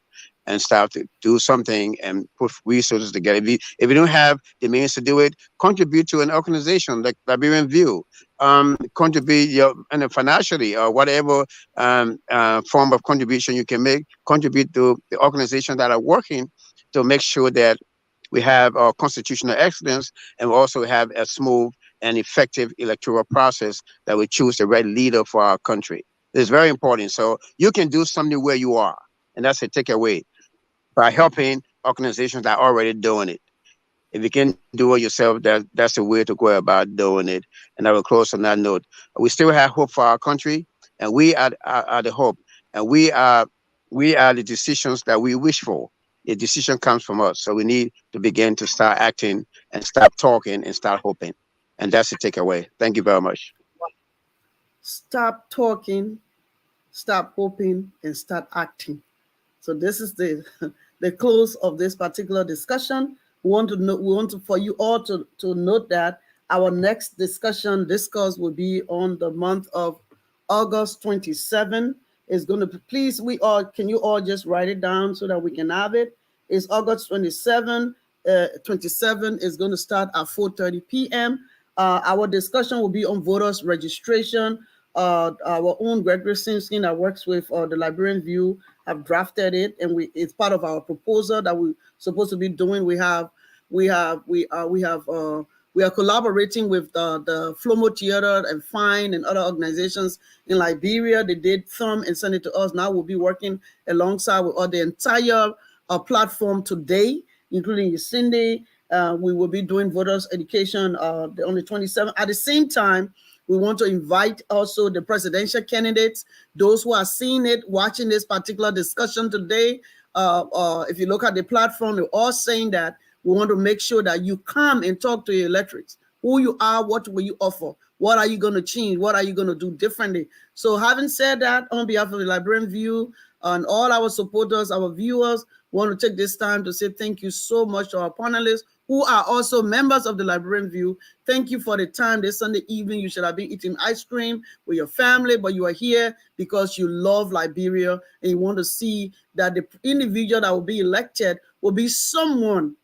and start to do something and put resources together. If you don't have the means to do it, contribute to an organization like Liberian View. Contribute financially or whatever form of contribution you can make. Contribute to the organizations that are working to make sure that we have constitutional excellence and we also have a smooth and effective electoral process that we choose the right leader for our country. It's very important. So you can do something where you are, and that's a takeaway, by helping organizations that are already doing it. If you can do it yourself, that's the way to go about doing it. And I will close on that note. We still have hope for our country, and we are the hope, and we are the decisions that we wish for. The decision comes from us, so we need to begin to start acting and stop talking and start hoping. And that's the takeaway. Thank you very much. Stop talking, stop hoping, and start acting. So this is the close of this particular discussion. We want for you all to note that our next discourse will be on the month of August 27. Is going to please can you all just write it down so that we can have it. It's August 27. 27 is going to start at 4:30 p.m. Our discussion will be on voters registration. Our own Gregory Simpson that works with the Liberian View have drafted it, and it's part of our proposal that we're supposed to be doing. We are collaborating with the Flomo Theater and Fine and other organizations in Liberia. They did some and sent it to us. Now we'll be working alongside with the entire platform today, including Cindy. We will be doing voters education on the 27th. At the same time, we want to invite also the presidential candidates, those who are seeing it, watching this particular discussion today. If you look at the platform, they're all saying that we want to make sure that you come and talk to your electorates, who you are, what will you offer, what are you going to change, what are you going to do differently. So having said that, on behalf of the Liberian View and all our supporters, our viewers, want to take this time to say thank you so much to our panelists who are also members of the Liberian View. Thank you for the time this Sunday evening. You should have been eating ice cream with your family, but you are here because you love Liberia and you want to see that the individual that will be elected will be someone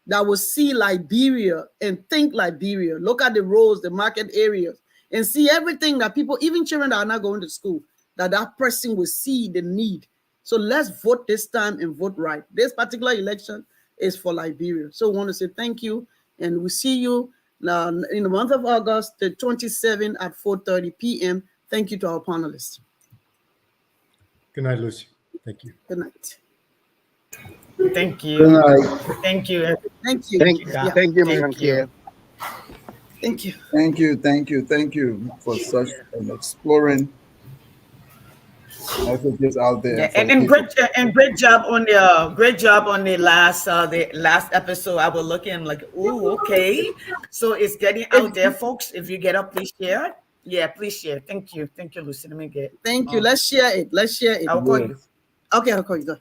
that will see Liberia and think Liberia. Look at the roads, the market areas, and see everything that people, even children that are not going to school, that person will see the need. So let's vote this time and vote right. This particular election is for Liberia. So we want to say thank you, and we see you in the month of August, the 27th at 4:30 p.m. Thank you to our panelists. Good night, Lucy. Thank you. Good night. Thank you. Good night. Thank you. Thank you. Thank you, Thank Madam you. Chair. Thank you. Thank you for such an exploring messages out there. Yeah, for the and people. great job on the last episode. I was looking like, oh, okay. So it's getting out there, folks. If you get up, please share. Yeah, please share. Thank you, Lucy. Let me get. Thank you. Let's share it. I'll call you. Okay, I'll call you. Go.